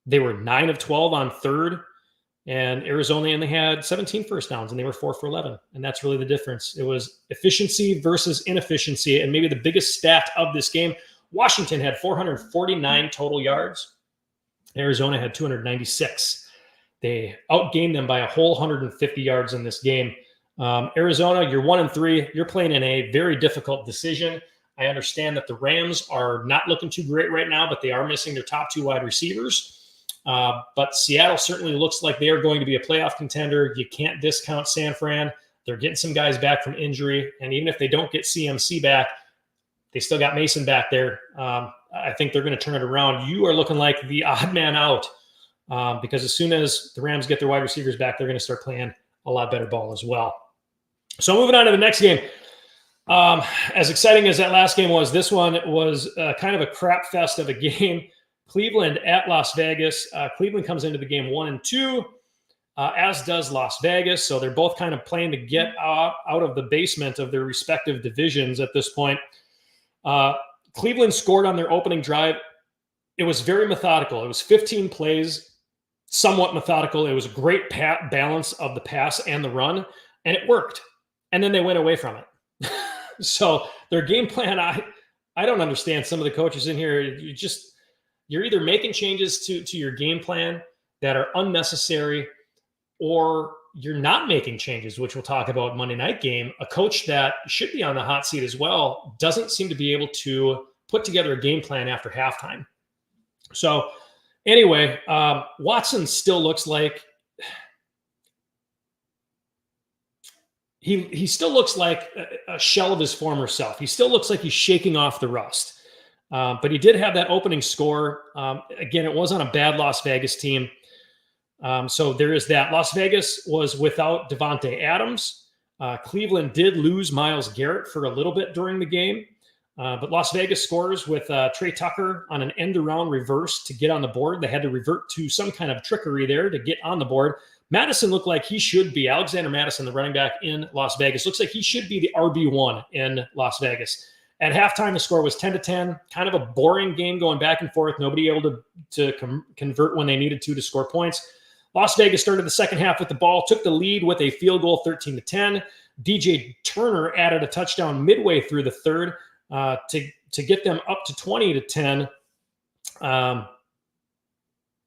They were 9 of 12 on third. And Arizona only had 17 first downs, and they were 4 for 11. And that's really the difference. It was efficiency versus inefficiency. And maybe the biggest stat of this game, Washington had 449 total yards. Arizona had 296. They outgained them by a whole 150 yards in this game. Arizona, you're 1-3. You're playing in a very difficult decision. I understand that the Rams are not looking too great right now, but they are missing their top 2 wide receivers. But Seattle certainly looks like they are going to be a playoff contender. You can't discount San Fran. They're getting some guys back from injury. And even if they don't get CMC back, they still got Mason back there. I think they're going to turn it around. You are looking like the odd man out because as soon as the Rams get their wide receivers back, they're going to start playing a lot better ball as well. So moving on to the next game. As exciting as that last game was, this one was kind of a crap fest of a game. Cleveland at Las Vegas. Cleveland comes into the game 1-2, as does Las Vegas. So they're both kind of playing to get out of the basement of their respective divisions at this point. Cleveland scored on their opening drive. It was very methodical. It was 15 plays, somewhat methodical. It was a great balance of the pass and the run, and it worked. And then they went away from it. So their game plan, I don't understand some of the coaches in here. You're either making changes to your game plan that are unnecessary, or you're not making changes, which we'll talk about Monday night game. A coach that should be on the hot seat as well doesn't seem to be able to put together a game plan after halftime. So anyway, Watson still looks like he still looks like a shell of his former self. He still looks like he's shaking off the rust. But he did have that opening score. Again, it was on a bad Las Vegas team. So there is that. Las Vegas was without Devontae Adams. Cleveland did lose Myles Garrett for a little bit during the game. But Las Vegas scores with Trey Tucker on an end-around reverse to get on the board. They had to revert to some kind of trickery there to get on the board. Madison looked like he should be, Alexander Madison, the running back in Las Vegas, looks like he should be the RB1 in Las Vegas. At halftime, the score was 10-10, kind of a boring game going back and forth. Nobody able to convert when they needed to score points. Las Vegas started the second half with the ball, took the lead with a field goal 13-10. DJ Turner added a touchdown midway through the third to get them up to 20-10.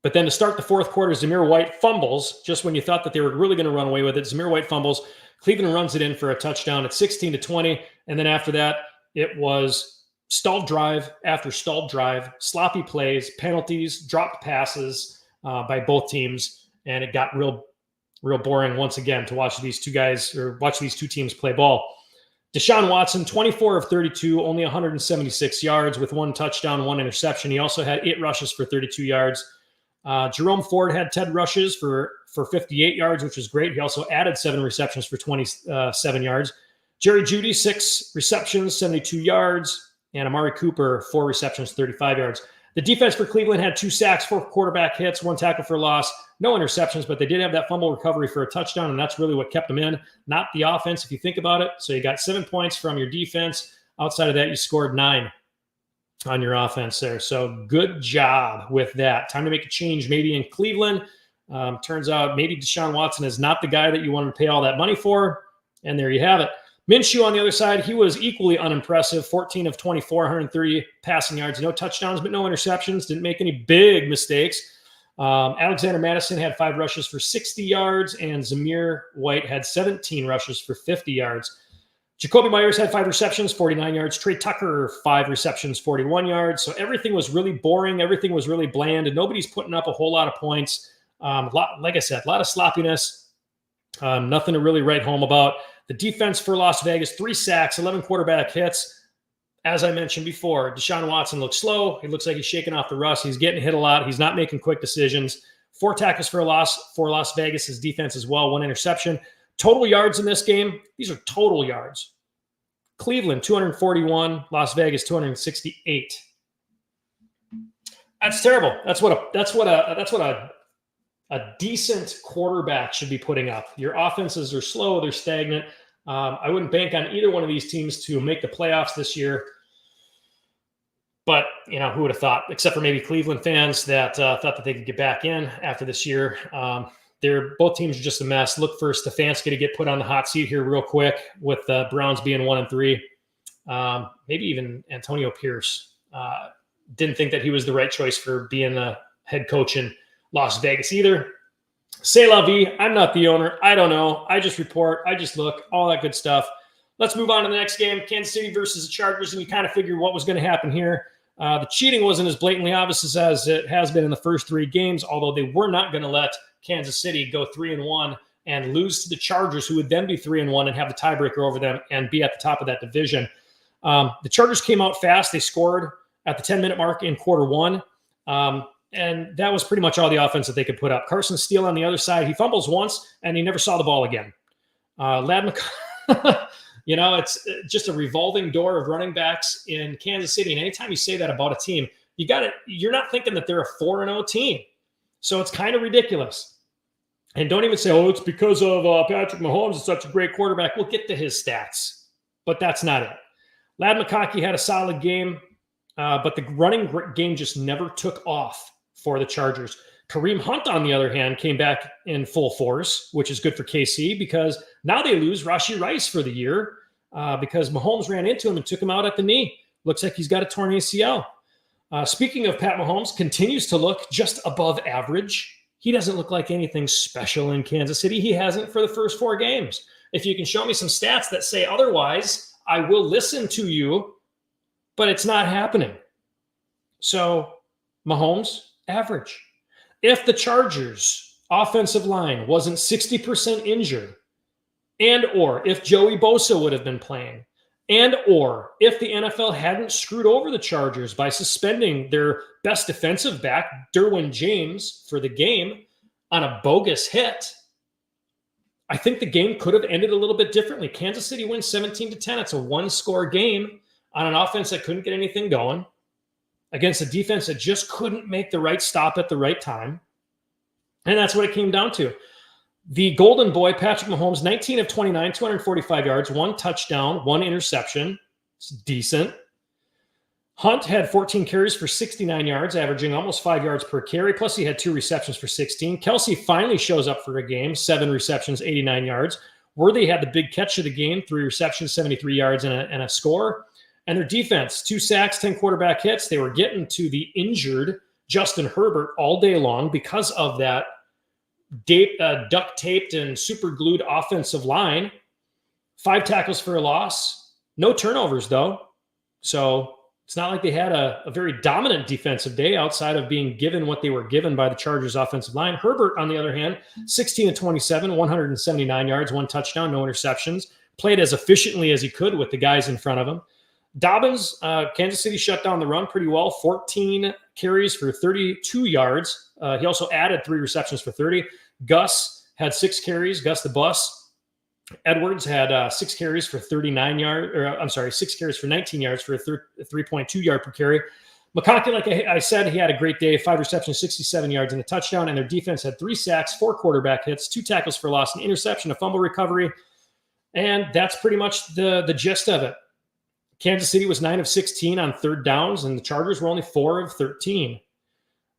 But then to start the fourth quarter, Zamir White fumbles just when you thought that they were really going to run away with it. Zamir White fumbles. Cleveland runs it in for a touchdown at 16-20. And then after that, it was stalled drive after stalled drive, sloppy plays, penalties, dropped passes by both teams. And it got real boring once again to watch these two teams play ball. Deshaun Watson, 24 of 32, only 176 yards with 1 touchdown, 1 interception. He also had 8 rushes for 32 yards. Jerome Ford had 10 rushes for 58 yards, which was great. He also added 7 receptions for 27 yards. Jerry Jeudy, 6 receptions, 72 yards. And Amari Cooper, 4 receptions, 35 yards. The defense for Cleveland had 2 sacks, 4 quarterback hits, 1 tackle for loss, no interceptions, but they did have that fumble recovery for a touchdown, and that's really what kept them in, not the offense, if you think about it. So you got 7 points from your defense. Outside of that, you scored 9. on your offense there. So good job with that. Time to make a change maybe in Cleveland. Turns out maybe Deshaun Watson is not the guy that you wanted to pay all that money for. And there you have it. Minshew on the other side, he was equally unimpressive. 14 of 24, 130 passing yards. No touchdowns, but no interceptions. Didn't make any big mistakes. Alexander Madison had 5 rushes for 60 yards, and Zamir White had 17 rushes for 50 yards. Jacoby Myers had 5 receptions, 49 yards. Trey Tucker, 5 receptions, 41 yards. So everything was really boring. Everything was really bland, and nobody's putting up a whole lot of points. Like I said, a lot of sloppiness. Nothing to really write home about. The defense for Las Vegas, 3 sacks, 11 quarterback hits. As I mentioned before, Deshaun Watson looks slow. He looks like he's shaking off the rust. He's getting hit a lot. He's not making quick decisions. 4 tackles for a loss for Las Vegas' defense as well. 1 interception. Total yards in this game, these are total yards. Cleveland, 241. Las Vegas, 268. That's terrible. That's what a decent quarterback should be putting up. Your offenses are slow. They're stagnant. I wouldn't bank on either one of these teams to make the playoffs this year. But, who would have thought, except for maybe Cleveland fans that thought that they could get back in after this year. Both teams are just a mess. Look for Stefanski to get put on the hot seat here real quick with the Browns being 1-3. Maybe even Antonio Pierce. Didn't think that he was the right choice for being the head coach in Las Vegas either. C'est la vie. I'm not the owner. I don't know. I just report. I just look. All that good stuff. Let's move on to the next game. Kansas City versus the Chargers, and you kind of figured what was going to happen here. The cheating wasn't as blatantly obvious as it has been in the first 3 games, although they were not going to let Kansas City go 3-1 and lose to the Chargers, who would then be 3-1 and have the tiebreaker over them and be at the top of that division. The Chargers came out fast. They scored at the 10-minute mark in quarter 1. And that was pretty much all the offense that they could put up. Carson Steele on the other side, he fumbles once, and he never saw the ball again. It's just a revolving door of running backs in Kansas City. And anytime you say that about a team, you're not thinking that they're a 4-0 team. So it's kind of ridiculous. And don't even say, it's because of Patrick Mahomes is such a great quarterback. We'll get to his stats, but that's not it. Ladd McConkey had a solid game, but the running game just never took off for the Chargers. Kareem Hunt, on the other hand, came back in full force, which is good for KC because now they lose Rashee Rice for the year because Mahomes ran into him and took him out at the knee. Looks like he's got a torn ACL. Speaking of Pat Mahomes, continues to look just above average. He doesn't look like anything special in Kansas City. He hasn't for the first 4 games. If you can show me some stats that say otherwise, I will listen to you, but it's not happening. So Mahomes, average. If the Chargers offensive line wasn't 60% injured, and or if Joey Bosa would have been playing, and or if the NFL hadn't screwed over the Chargers by suspending their best defensive back, Derwin James, for the game on a bogus hit, I think the game could have ended a little bit differently. Kansas City wins 17-10. It's a 1-score game on an offense that couldn't get anything going against a defense that just couldn't make the right stop at the right time. And that's what it came down to. The golden boy, Patrick Mahomes, 19 of 29, 245 yards, 1 touchdown, 1 interception. It's decent. Hunt had 14 carries for 69 yards, averaging almost 5 yards per carry. Plus, he had 2 receptions for 16. Kelsey finally shows up for a game, 7 receptions, 89 yards. Worthy had the big catch of the game, 3 receptions, 73 yards, and a score. And their defense, 2 sacks, 10 quarterback hits. They were getting to the injured Justin Herbert all day long because of that duct-taped and super-glued offensive line. 5 tackles for a loss. No turnovers, though. So it's not like they had a very dominant defensive day outside of being given what they were given by the Chargers offensive line. Herbert, on the other hand, 16 of 27, 179 yards, 1 touchdown, no interceptions. Played as efficiently as he could with the guys in front of him. Dobbins, Kansas City shut down the run pretty well. 14 carries for 32 yards. He also added 3 receptions for 30. Gus had 6 carries. Gus the Bus. Edwards had 6 carries for 39 yards. 6 carries for 19 yards for a 3.2 yard per carry. McConkey, like I said, he had a great day. 5 receptions, 67 yards, and a touchdown. And their defense had 3 sacks, 4 quarterback hits, 2 tackles for loss, an interception, a fumble recovery. And that's pretty much the gist of it. Kansas City was 9 of 16 on third downs, and the Chargers were only 4 of 13.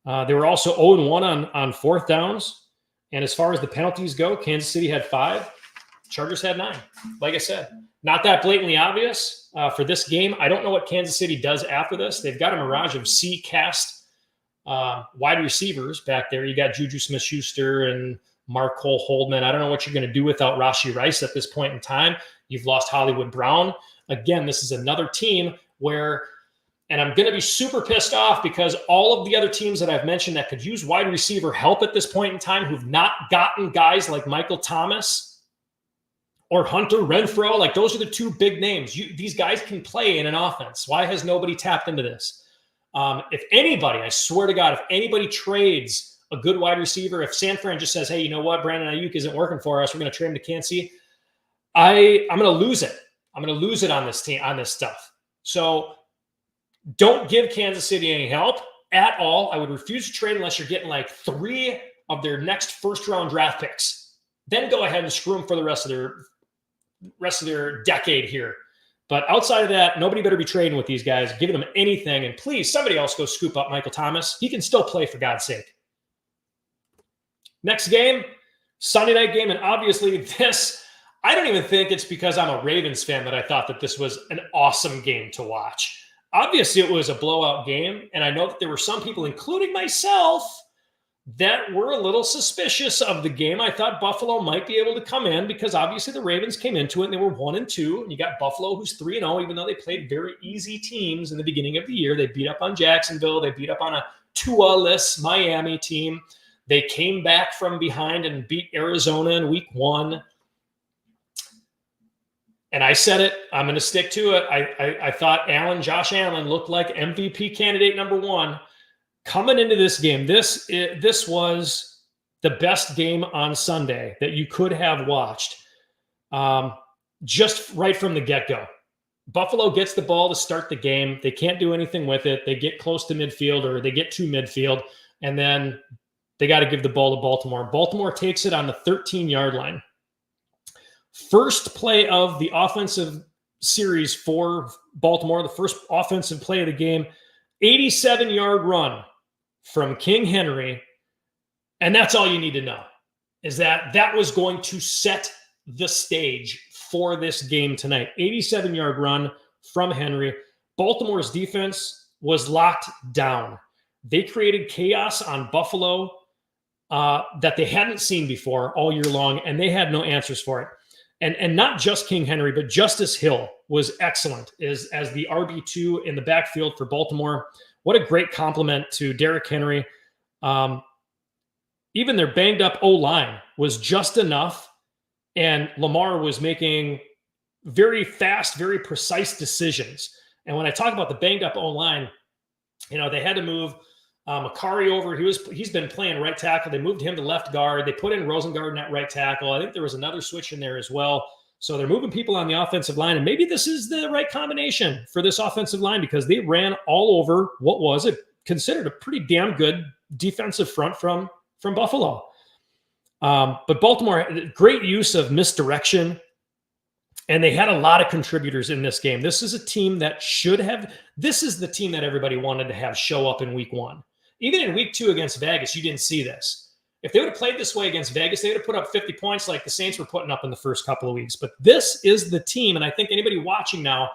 They were also 0-1 on fourth downs. And as far as the penalties go, Kansas City had 5. Chargers had 9. Like I said, not that blatantly obvious for this game. I don't know what Kansas City does after this. They've got a mirage of C-cast wide receivers back there. You got Juju Smith-Schuster and Mark Cole Holdman. I don't know what you're going to do without Rashee Rice at this point in time. You've lost Hollywood Brown. Again, this is another team where, and I'm going to be super pissed off because all of the other teams that I've mentioned that could use wide receiver help at this point in time who've not gotten guys like Michael Thomas or Hunter Renfrow, like those are the 2 big names. These guys can play in an offense. Why has nobody tapped into this? If anybody, I swear to God, if anybody trades a good wide receiver, if San Fran just says, hey, you know what, Brandon Ayuk isn't working for us, we're going to trade him to Kansas City, I'm going to lose it. I'm going to lose it on this team, on this stuff. So don't give Kansas City any help at all. I would refuse to trade unless you're getting like 3 of their next first-round draft picks. Then go ahead and screw them for the rest of their decade here. But outside of that, nobody better be trading with these guys, giving them anything. And please, somebody else go scoop up Michael Thomas. He can still play, for God's sake. Next game, Sunday night game. And obviously this, I don't even think it's because I'm a Ravens fan that I thought that this was an awesome game to watch. Obviously, it was a blowout game. And I know that there were some people, including myself, that were a little suspicious of the game. I thought Buffalo might be able to come in because obviously the Ravens came into it and they were 1-2. And you got Buffalo, who's 3-0, even though they played very easy teams in the beginning of the year. They beat up on Jacksonville. They beat up on a Tua-less Miami team. They came back from behind and beat Arizona in week 1. And I said it. I'm going to stick to it. I thought Josh Allen looked like MVP candidate number 1. Coming into this game, this was the best game on Sunday that you could have watched just right from the get-go. Buffalo gets the ball to start the game. They can't do anything with it. They get close to midfield or they get to midfield, and then they got to give the ball to Baltimore. Baltimore takes it on the 13-yard line. First play of the offensive series for Baltimore, the first offensive play of the game, 87-yard run from King Henry. And that's all you need to know, is that that was going to set the stage for this game tonight. 87-yard run from Henry. Baltimore's defense was locked down. They created chaos on Buffalo that they hadn't seen before all year long, and they had no answers for it. And not just King Henry, but Justice Hill was excellent as the RB2 in the backfield for Baltimore. What a great compliment to Derrick Henry. Even their banged up O-line was just enough, and Lamar was making very fast, very precise decisions. And when I talk about the banged up O-line, they had to move Makari over. He's been playing right tackle. They moved him to left guard. They put in Rosengard at right tackle. I think there was another switch in there as well. So they're moving people on the offensive line, and maybe this is the right combination for this offensive line because they ran all over what was considered a pretty damn good defensive front from Buffalo. But Baltimore, great use of misdirection, and they had a lot of contributors in this game. This is a team that this is the team that everybody wanted to have show up in week 1. Even in week 2 against Vegas, you didn't see this. If they would have played this way against Vegas, they would have put up 50 points like the Saints were putting up in the first couple of weeks. But this is the team, and I think anybody watching now,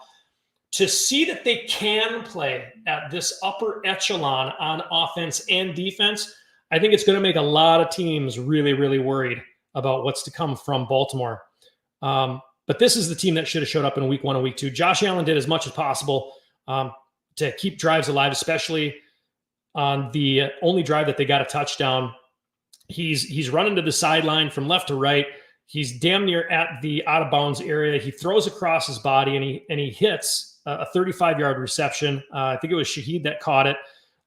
to see that they can play at this upper echelon on offense and defense, I think it's going to make a lot of teams really, really worried about what's to come from Baltimore. But this is the team that should have showed up in week 1 and week 2. Josh Allen did as much as possible to keep drives alive, especially on the only drive that they got a touchdown. He's running to the sideline from left to right. He's damn near at the out of bounds area. He throws across his body and he hits a 35-yard reception. I think it was Shaheed that caught it.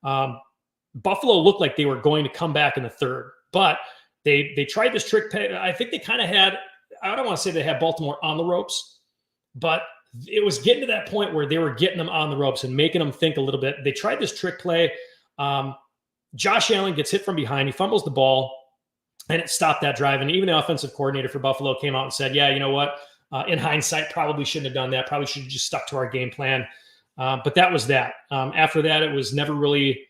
Buffalo looked like they were going to come back in the third, but they tried this trick. I think they kind of had, I don't want to say they had Baltimore on the ropes, but it was getting to that point where they were getting them on the ropes and making them think a little bit. They tried this trick play. Josh Allen gets hit from behind. He fumbles the ball, and it stopped that drive. And even the offensive coordinator for Buffalo came out and said, yeah, you know what? In hindsight, probably shouldn't have done that. Probably should have just stuck to our game plan. But that was that. After that, it was never really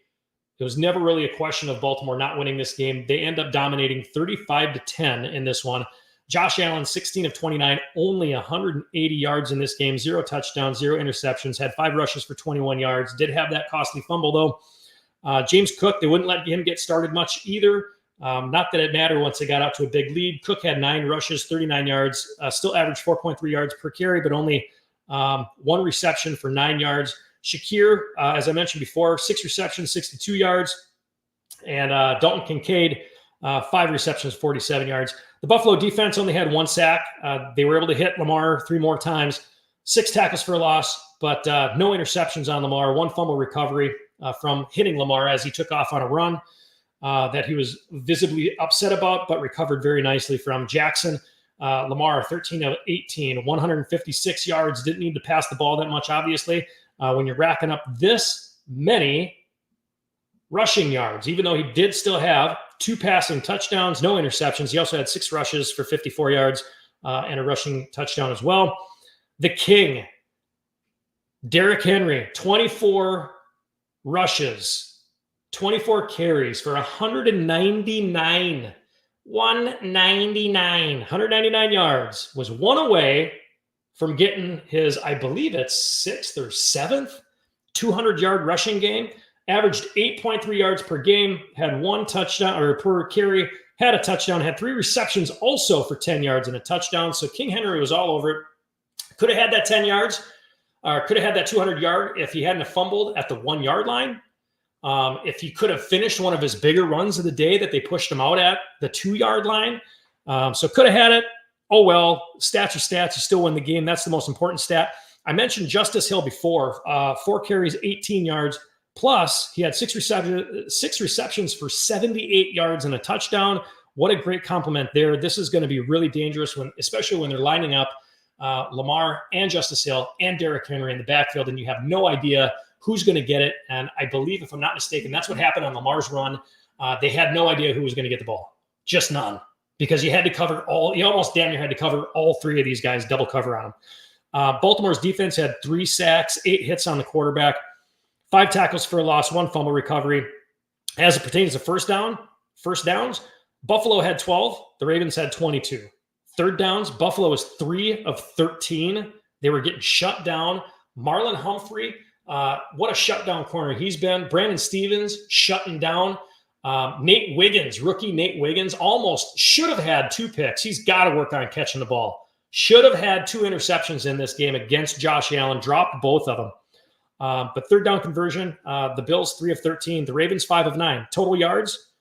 a question of Baltimore not winning this game. They end up dominating 35-10 in this one. Josh Allen, 16 of 29, only 180 yards in this game, 0 touchdowns, 0 interceptions, had 5 rushes for 21 yards. Did have that costly fumble, though. James Cook, they wouldn't let him get started much either. Not that it mattered once they got out to a big lead. Cook had 9 rushes, 39 yards, still averaged 4.3 yards per carry, but only 1 reception for 9 yards. Shakir, as I mentioned before, 6 receptions, 62 yards. And Dalton Kincaid, 5 receptions, 47 yards. The Buffalo defense only had 1 sack. They were able to hit Lamar 3 more times, 6 tackles for a loss, but no interceptions on Lamar, 1 fumble recovery from hitting Lamar as he took off on a run that he was visibly upset about, but recovered very nicely from. Jackson, Lamar, 13 of 18, 156 yards. Didn't need to pass the ball that much, obviously. When you're racking up this many rushing yards, even though he did still have 2 passing touchdowns, no interceptions. He also had 6 rushes for 54 yards and a rushing touchdown as well. The King, Derrick Henry, 24 rushes, 24 carries for 199 yards, was 1 away from getting his, I believe it's 6th or 7th 200-yard rushing game. Averaged 8.3 yards per game, had 1 touchdown or per carry, had a touchdown, had 3 receptions also for 10 yards and a touchdown. So King Henry was all over it. Could have had that 10 yards or could have had that 200-yard if he hadn't have fumbled at the 1-yard line. If he could have finished one of his bigger runs of the day that they pushed him out at the 2-yard line. So could have had it. Oh, well, stats are stats. You still win the game. That's the most important stat. I mentioned Justice Hill before. 4 carries, 18 yards. Plus, he had 6 receptions for 78 yards and a touchdown. What a great compliment there. This is going to be really dangerous, especially when they're lining up Lamar and Justice Hill and Derrick Henry in the backfield, and you have no idea who's going to get it. And I believe, if I'm not mistaken, that's what happened on Lamar's run. They had no idea who was going to get the ball. Just none. Because you had to cover you almost damn near had to cover all 3 of these guys, double cover on them. Baltimore's defense had 3 sacks, 8 hits on the quarterback, 5 tackles for a loss, 1 fumble recovery. As it pertains to first downs, Buffalo had 12. The Ravens had 22. Third downs, Buffalo was 3 of 13. They were getting shut down. Marlon Humphrey, what a shutdown corner he's been. Brandon Stevens shutting down. Nate Wiggins, rookie Nate Wiggins, almost should have had 2 picks. He's got to work on catching the ball. Should have had 2 interceptions in this game against Josh Allen. Dropped both of them. But third down conversion, the Bills 3 of 13, the Ravens 5 of 9. Total yards,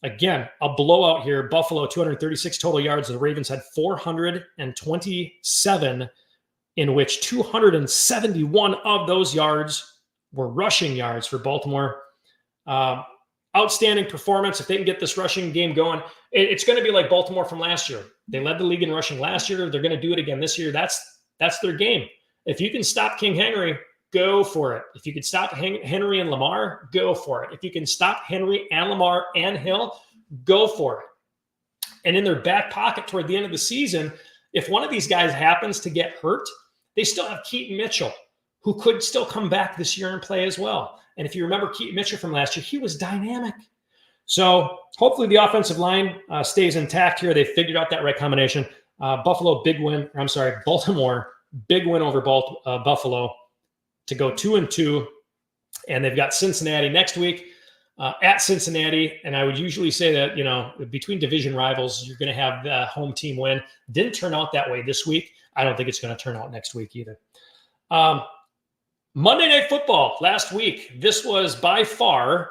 again, a blowout here. Buffalo 236 total yards. The Ravens had 427, in which 271 of those yards were rushing yards for Baltimore. Outstanding performance. If they can get this rushing game going, it's going to be like Baltimore from last year. They led the league in rushing last year. They're going to do it again this year. That's their game. If you can stop King Henry, go for it. If you can stop Henry and Lamar, go for it. If you can stop Henry and Lamar and Hill, go for it. And in their back pocket toward the end of the season, if one of these guys happens to get hurt, they still have Keaton Mitchell, who could still come back this year and play as well. And if you remember Keaton Mitchell from last year, he was dynamic. So hopefully the offensive line stays intact here. They figured out that right combination. Baltimore, big win over Buffalo to go 2-2. And they've got Cincinnati next week at Cincinnati. And I would usually say that, between division rivals, you're going to have the home team win. Didn't turn out that way this week. I don't think it's going to turn out next week either. Monday Night Football last week. This was by far,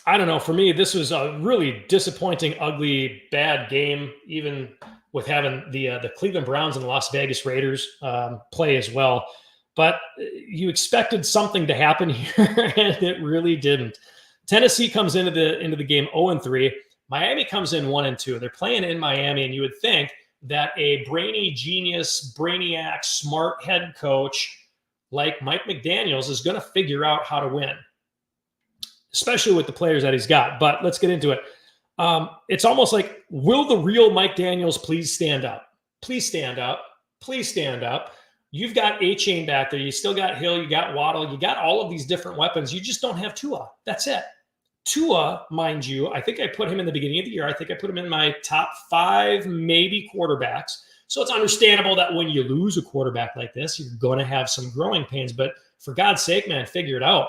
I don't know, for me, this was a really disappointing, ugly, bad game, even with having the Cleveland Browns and the Las Vegas Raiders play as well. But you expected something to happen here, and it really didn't. Tennessee comes into the game 0-3. Miami comes in 1-2. They're playing in Miami, and you would think that a brainy genius, brainiac, smart head coach like Mike McDaniels is going to figure out how to win, especially with the players that he's got. But let's get into it. It's almost like, will the real Mike Daniels please stand up? Please stand up. Please stand up. You've got A-Chain back there. You still got Hill. You got Waddle. You got all of these different weapons. You just don't have Tua. That's it. Tua, mind you, I think I put him in the beginning of the year. I think I put him in my top 5, maybe quarterbacks. So it's understandable that when you lose a quarterback like this, you're going to have some growing pains. But for God's sake, man, figure it out.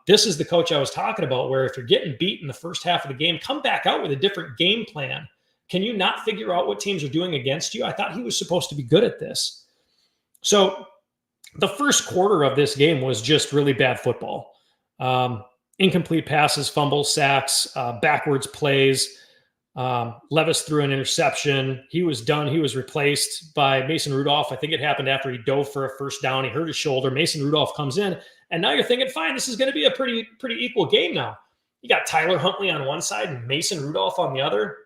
This is the coach I was talking about, where if you're getting beat in the first half of the game, come back out with a different game plan. Can you not figure out what teams are doing against you? I thought he was supposed to be good at this. So the first quarter of this game was just really bad football. Incomplete passes, fumbles, sacks, backwards plays. Levis threw an interception. He was done. He was replaced by Mason Rudolph. I think it happened after he dove for a first down. He hurt his shoulder. Mason Rudolph comes in, and now you're thinking, fine, this is going to be a pretty equal game now. You got Tyler Huntley on one side and Mason Rudolph on the other.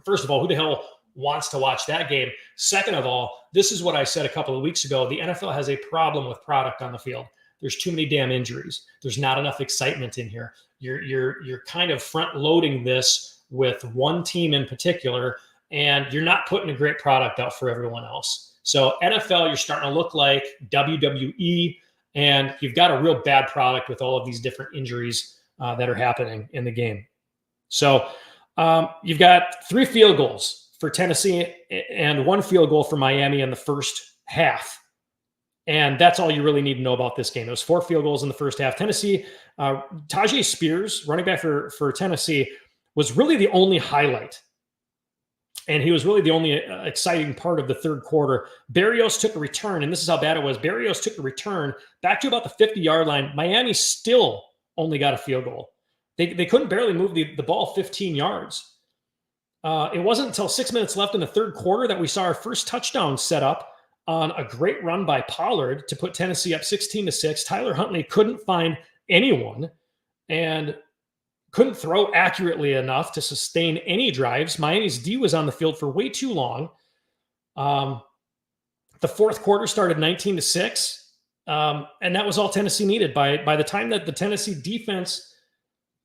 First of all, who the hell wants to watch that game? Second of all, this is what I said a couple of weeks ago. The NFL has a problem with product on the field. There's too many damn injuries. There's not enough excitement in here. You're kind of front loading this with one team in particular, and you're not putting a great product out for everyone else. So NFL, you're starting to look like WWE, and you've got a real bad product with all of these different injuries that are happening in the game. So you've got 3 field goals for Tennessee and 1 field goal for Miami in the first half. And that's all you really need to know about this game. It was 4 field goals in the first half. Tennessee, Tajay Spears, running back for Tennessee, was really the only highlight. And he was really the only exciting part of the third quarter. Berrios took a return, and this is how bad it was. Berrios took a return back to about the 50-yard line. Miami still only got a field goal. They couldn't barely move the ball 15 yards. It wasn't until 6 minutes left in the third quarter that we saw our first touchdown set up on a great run by Pollard to put Tennessee up 16-6. Tyler Huntley couldn't find anyone and couldn't throw accurately enough to sustain any drives. Miami's D was on the field for way too long. The fourth quarter started 19-6, and that was all Tennessee needed. By the time that the Tennessee defense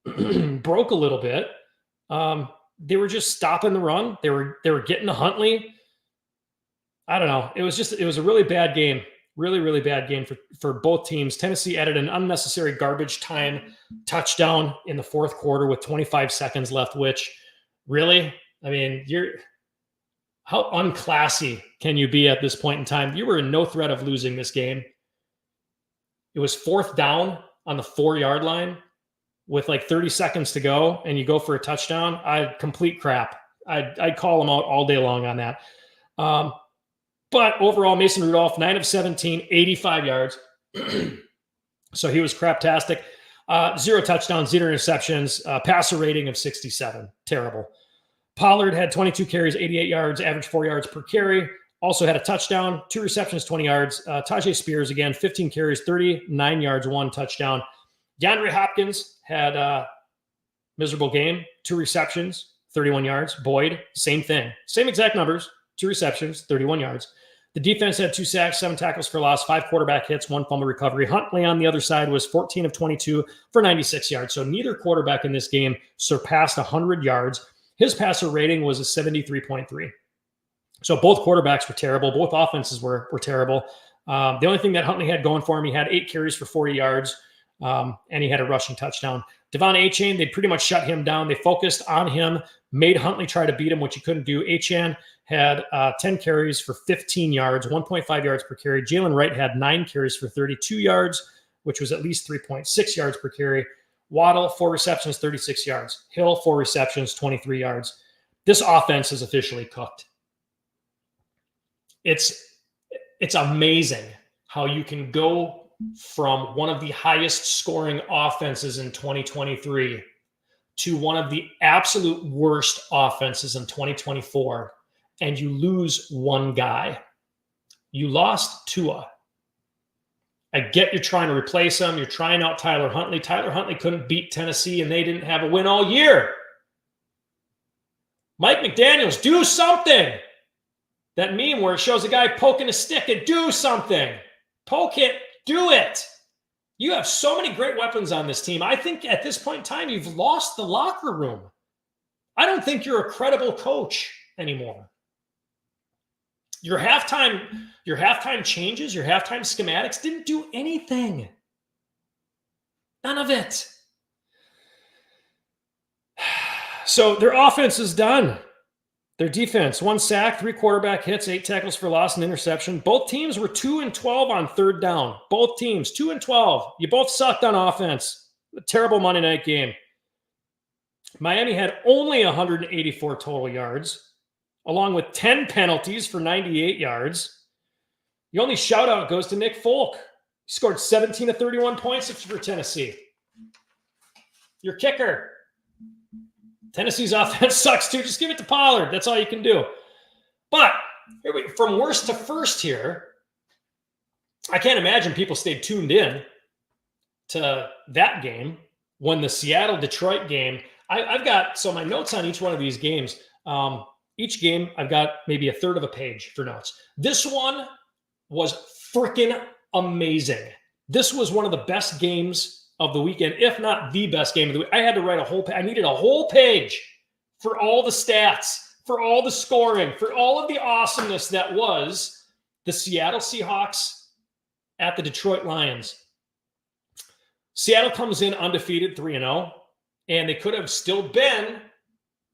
broke a little bit, they were just stopping the run. They were getting to Huntley. I don't know. It was a really bad game. Really, really bad game for both teams. Tennessee added an unnecessary garbage time touchdown in the fourth quarter with 25 seconds left, which really, I mean, how unclassy can you be at this point in time? You were in no threat of losing this game. It was 4th down on the 4-yard line with like 30 seconds to go, and you go for a touchdown. Complete crap. I'd call them out all day long on that. But overall, Mason Rudolph, 9 of 17, 85 yards. So he was craptastic. 0 touchdowns, 0 interceptions, passer rating of 67. Terrible. Pollard had 22 carries, 88 yards, average 4 yards per carry. Also had a touchdown, 2 receptions, 20 yards. Tajay Spears, again, 15 carries, 39 yards, 1 touchdown. DeAndre Hopkins had a miserable game, 2 receptions, 31 yards. Boyd, same thing. Same exact numbers, 2 receptions, 31 yards. The defense had 2 sacks, 7 tackles for loss, 5 quarterback hits, 1 fumble recovery. Huntley on the other side was 14 of 22 for 96 yards. So neither quarterback in this game surpassed 100 yards. His passer rating was a 73.3. So both quarterbacks were terrible. Both offenses were terrible. The only thing that Huntley had going for him, he had 8 carries for 40 yards, and he had a rushing touchdown. Devon Achane, they pretty much shut him down. They focused on him, made Huntley try to beat him, which he couldn't do. Achane had 10 carries for 15 yards, 1.5 yards per carry. Jalen Wright had 9 carries for 32 yards, which was at least 3.6 yards per carry. Waddle, 4 receptions, 36 yards. Hill, 4 receptions, 23 yards. This offense is officially cooked. It's amazing how you can go from one of the highest scoring offenses in 2023 to one of the absolute worst offenses in 2024, and you lose one guy. You lost Tua. I get you're trying to replace him. You're trying out Tyler Huntley. Tyler Huntley couldn't beat Tennessee, and they didn't have a win all year. Mike McDaniels, do something. That meme where it shows a guy poking a stick and do something. Poke it. Do it. You have so many great weapons on this team. I think at this point in time, you've lost the locker room. I don't think you're a credible coach anymore. Your halftime changes, your halftime schematics didn't do anything. None of it. So their offense is done. Their defense, 1 sack, 3 quarterback hits, 8 tackles for loss, and interception. Both teams were 2-12 on third down. Both teams, 2-12. You both sucked on offense. A terrible Monday night game. Miami had only 184 total yards, along with 10 penalties for 98 yards. The only shout-out goes to Nick Folk. He scored 17 of 31 points for Tennessee. Your kicker. Tennessee's offense sucks too. Just give it to Pollard. That's all you can do. But from worst to first here, I can't imagine people stayed tuned in to that game when the Seattle-Detroit game. I've got, so my notes on each one of these games, each game I've got maybe a third of a page for notes. This one was freaking amazing. This was one of the best games of the weekend, if not the best game of the week. I had to write I needed a whole page for all the stats, for all the scoring, for all of the awesomeness that was the Seattle Seahawks at the Detroit Lions. Seattle comes in undefeated 3-0, and they could have still been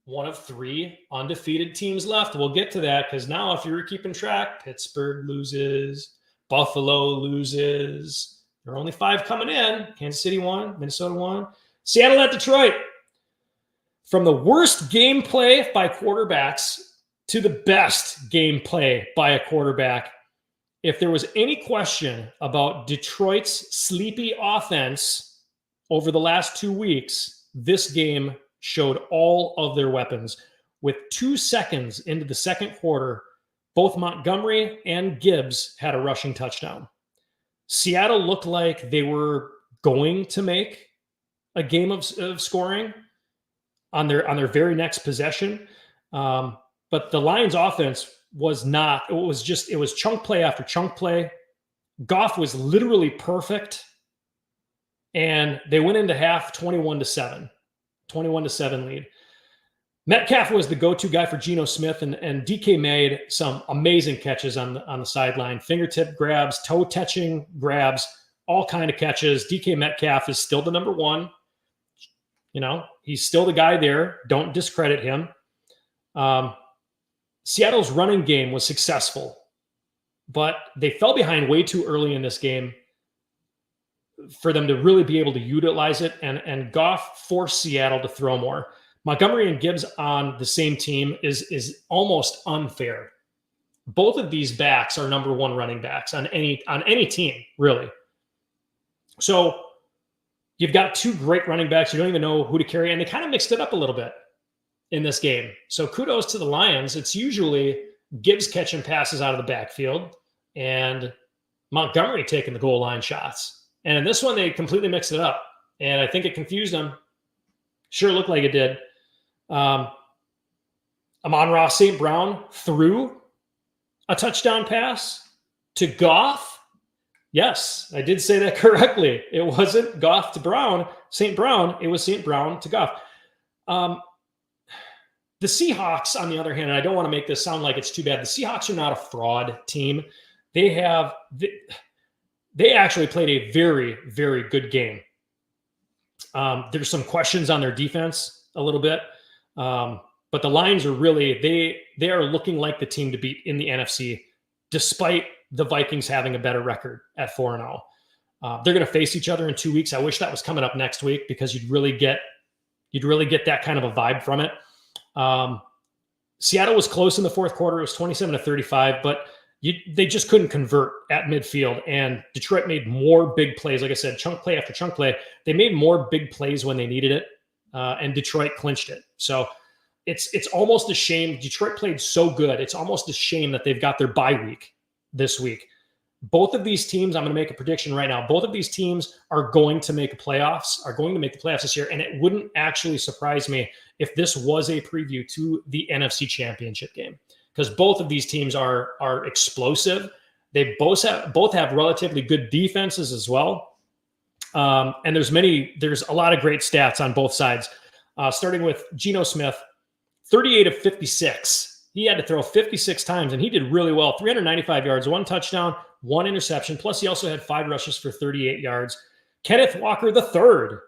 one of 3 undefeated teams left. We'll get to that because now if you're keeping track, Pittsburgh loses, Buffalo loses. There are only 5 coming in. Kansas City won, Minnesota won. Seattle at Detroit. From the worst gameplay by quarterbacks to the best gameplay by a quarterback. If there was any question about Detroit's sleepy offense over the last 2 weeks, this game showed all of their weapons. With 2 seconds into the second quarter, both Montgomery and Gibbs had a rushing touchdown. Seattle looked like they were going to make a game of scoring on their very next possession. But the Lions offense was not. It was chunk play after chunk play. Goff was literally perfect. And they went into half 21-7 lead. Metcalf was the go-to guy for Geno Smith, and DK made some amazing catches on the sideline. Fingertip grabs, toe-touching grabs, all kind of catches. DK Metcalf is still the number 1. You know, he's still the guy there. Don't discredit him. Seattle's running game was successful, but they fell behind way too early in this game for them to really be able to utilize it, and Goff forced Seattle to throw more. Montgomery and Gibbs on the same team is almost unfair. Both of these backs are number 1 running backs on any team, really. So you've got 2 great running backs. You don't even know who to carry, and they kind of mixed it up a little bit in this game. So kudos to the Lions. It's usually Gibbs catching passes out of the backfield and Montgomery taking the goal line shots. And in this one, they completely mixed it up, and I think it confused them. Sure looked like it did. Amon-Ra St. Brown threw a touchdown pass to Goff. Yes, I did say that correctly. It wasn't Goff to St. Brown. It was St. Brown to Goff. The Seahawks, on the other hand, and I don't want to make this sound like it's too bad, the Seahawks are not a fraud team. They actually played a very, very good game. There's some questions on their defense a little bit. But the Lions are really, they are looking like the team to beat in the NFC, despite the Vikings having a better record at 4-0. They're going to face each other in 2 weeks. I wish that was coming up next week because you'd really get that kind of a vibe from it. Seattle was close in the fourth quarter. It was 27-35, but they just couldn't convert at midfield. And Detroit made more big plays. Like I said, chunk play after chunk play. They made more big plays when they needed it, and Detroit clinched it. So it's almost a shame. Detroit played so good. It's almost a shame that they've got their bye week this week. Both of these teams, I'm going to make a prediction right now. Both of these teams are going to make the playoffs this year. And it wouldn't actually surprise me if this was a preview to the NFC Championship game, because both of these teams are explosive. They both have relatively good defenses as well. And there's a lot of great stats on both sides. Starting with Geno Smith, 38 of 56. He had to throw 56 times, and he did really well. 395 yards, 1 touchdown, 1 interception. Plus, he also had 5 rushes for 38 yards. Kenneth Walker, the third,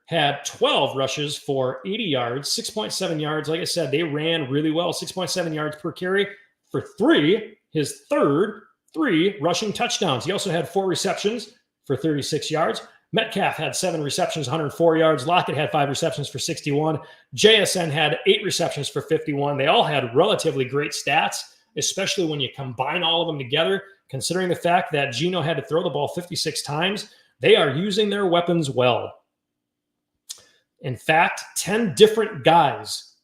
had 12 rushes for 80 yards, 6.7 yards. Like I said, they ran really well, 6.7 yards per carry for 3, his third 3 rushing touchdowns. He also had 4 receptions for 36 yards. Metcalf had 7 receptions, 104 yards. Lockett had 5 receptions for 61. JSN had 8 receptions for 51. They all had relatively great stats, especially when you combine all of them together, considering the fact that Geno had to throw the ball 56 times. They are using their weapons well. In fact, 10 different guys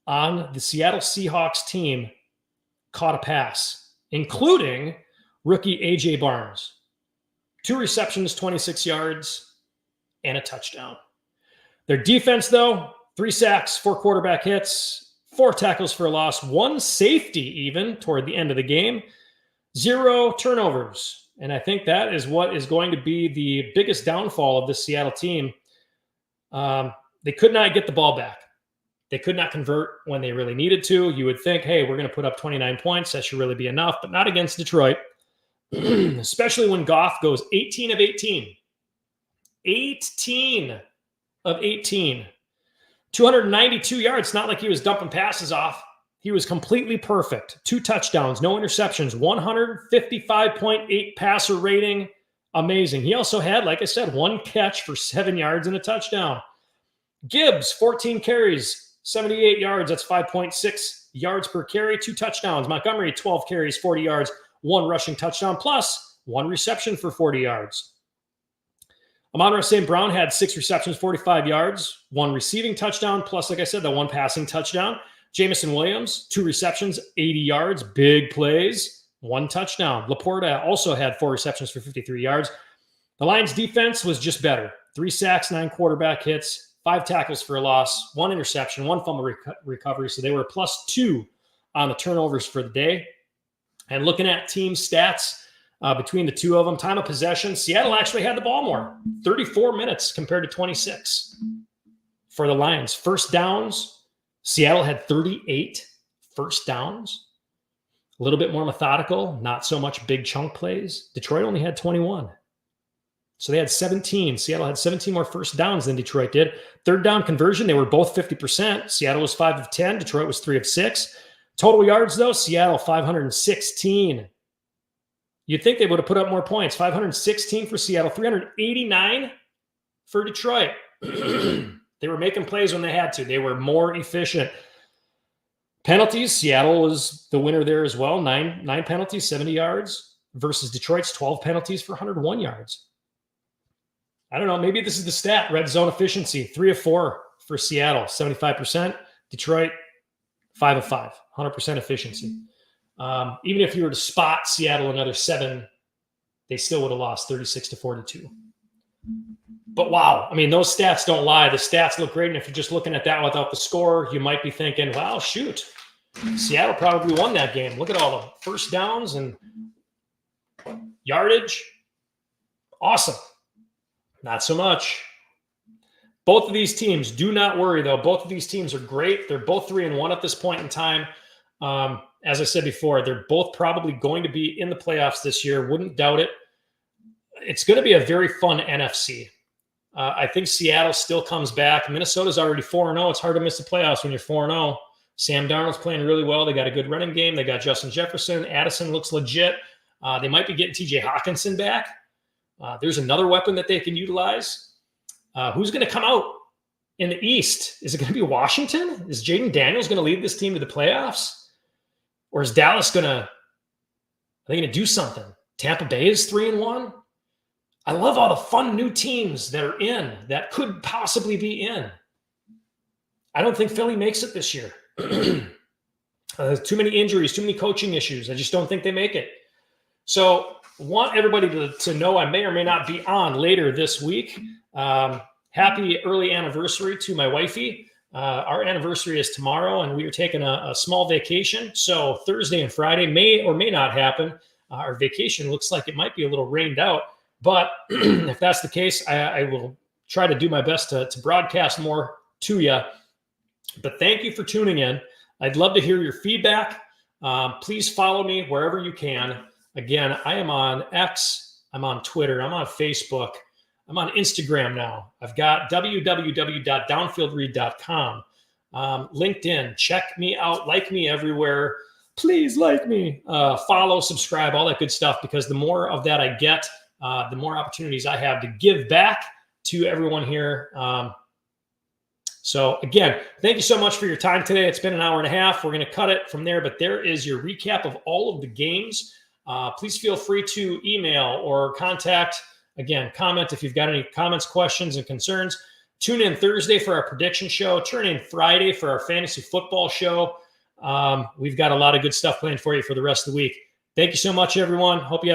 on the Seattle Seahawks team caught a pass, including rookie A.J. Barnes. 2 receptions, 26 yards, and a touchdown. Their defense, though, 3 sacks, 4 quarterback hits, 4 tackles for a loss, 1 safety even toward the end of the game, 0 turnovers. And I think that is what is going to be the biggest downfall of this Seattle team. They could not get the ball back. They could not convert when they really needed to. You would think, hey, we're going to put up 29 points. That should really be enough, but not against Detroit, especially when Goff goes 18 of 18. 18 of 18. 292 yards. It's not like he was dumping passes off. He was completely perfect. 2 touchdowns, no interceptions, 155.8 passer rating. Amazing. He also had, like I said, 1 catch for 7 yards and a touchdown. Gibbs, 14 carries, 78 yards. That's 5.6 yards per carry, 2 touchdowns. Montgomery, 12 carries, 40 yards, 1 rushing touchdown, plus 1 reception for 40 yards. Amon-Ra St. Brown had 6 receptions, 45 yards, 1 receiving touchdown, plus, like I said, the 1 passing touchdown. Jamison Williams, 2 receptions, 80 yards, big plays, 1 touchdown. Laporta also had 4 receptions for 53 yards. The Lions' defense was just better. 3 sacks, 9 quarterback hits, 5 tackles for a loss, 1 interception, 1 fumble recovery. So they were +2 on the turnovers for the day. And looking at team stats between the two of them, time of possession, Seattle actually had the ball more, 34 minutes compared to 26 for the Lions. First downs, Seattle had 38 first downs, a little bit more methodical, not so much big chunk plays. Detroit only had 21. So they had 17. Seattle had 17 more first downs than Detroit did. Third down conversion, they were both 50%. Seattle was 5 of 10. Detroit was 3 of 6. Total yards, though, Seattle 516. You'd think they would have put up more points. 516 for Seattle, 389 for Detroit. They were making plays when they had to. They were more efficient. Penalties, Seattle was the winner there as well. 9 penalties, 70 yards versus Detroit's 12 penalties for 101 yards. I don't know. Maybe this is the stat. Red zone efficiency, 3 of 4 for Seattle, 75%. Detroit, 5 of 5, 100% efficiency. Even if you were to spot Seattle another 7, they still would have lost 36-42. But wow, I mean, those stats don't lie. The stats look great. And if you're just looking at that without the score, you might be thinking, wow, shoot, Seattle probably won that game. Look at all the first downs and yardage. Awesome. Not so much. Both of these teams, do not worry, though. Both of these teams are great. They're both 3-1 at this point in time. As I said before, they're both probably going to be in the playoffs this year. Wouldn't doubt it. It's going to be a very fun NFC. I think Seattle still comes back. Minnesota's already 4-0. It's hard to miss the playoffs when you're 4-0. Sam Darnold's playing really well. They got a good running game. They got Justin Jefferson. Addison looks legit. They might be getting TJ Hawkinson back. There's another weapon that they can utilize. Who's going to come out in the East? Is it going to be Washington? Is Jaden Daniels going to lead this team to the playoffs? Or is Dallas are they going to do something? Tampa Bay is 3-1. I love all the fun new teams that are in, that could possibly be in. I don't think Philly makes it this year. Too many injuries, too many coaching issues. I just don't think they make it. So want everybody to know I may or may not be on later this week. Happy early anniversary to my wifey. Our anniversary is tomorrow, and we are taking a small vacation. So Thursday and Friday may or may not happen. Our vacation looks like it might be a little rained out. But if that's the case, I will try to do my best to broadcast more to you. But thank you for tuning in. I'd love to hear your feedback. Please follow me wherever you can. Again, I am on X, I'm on Twitter, I'm on Facebook, I'm on Instagram now. I've got www.downfieldread.com. LinkedIn, check me out, like me everywhere. Please like me, follow, subscribe, all that good stuff, because the more of that I get, the more opportunities I have to give back to everyone here. So again, thank you so much for your time today. It's been an hour and a half. We're going to cut it from there, but there is your recap of all of the games. Please feel free to email or contact, again, comment if you've got any comments, questions, and concerns. Tune in Thursday for our prediction show. Turn in Friday for our fantasy football show. We've got a lot of good stuff planned for you for the rest of the week. Thank you so much, everyone. Hope you have a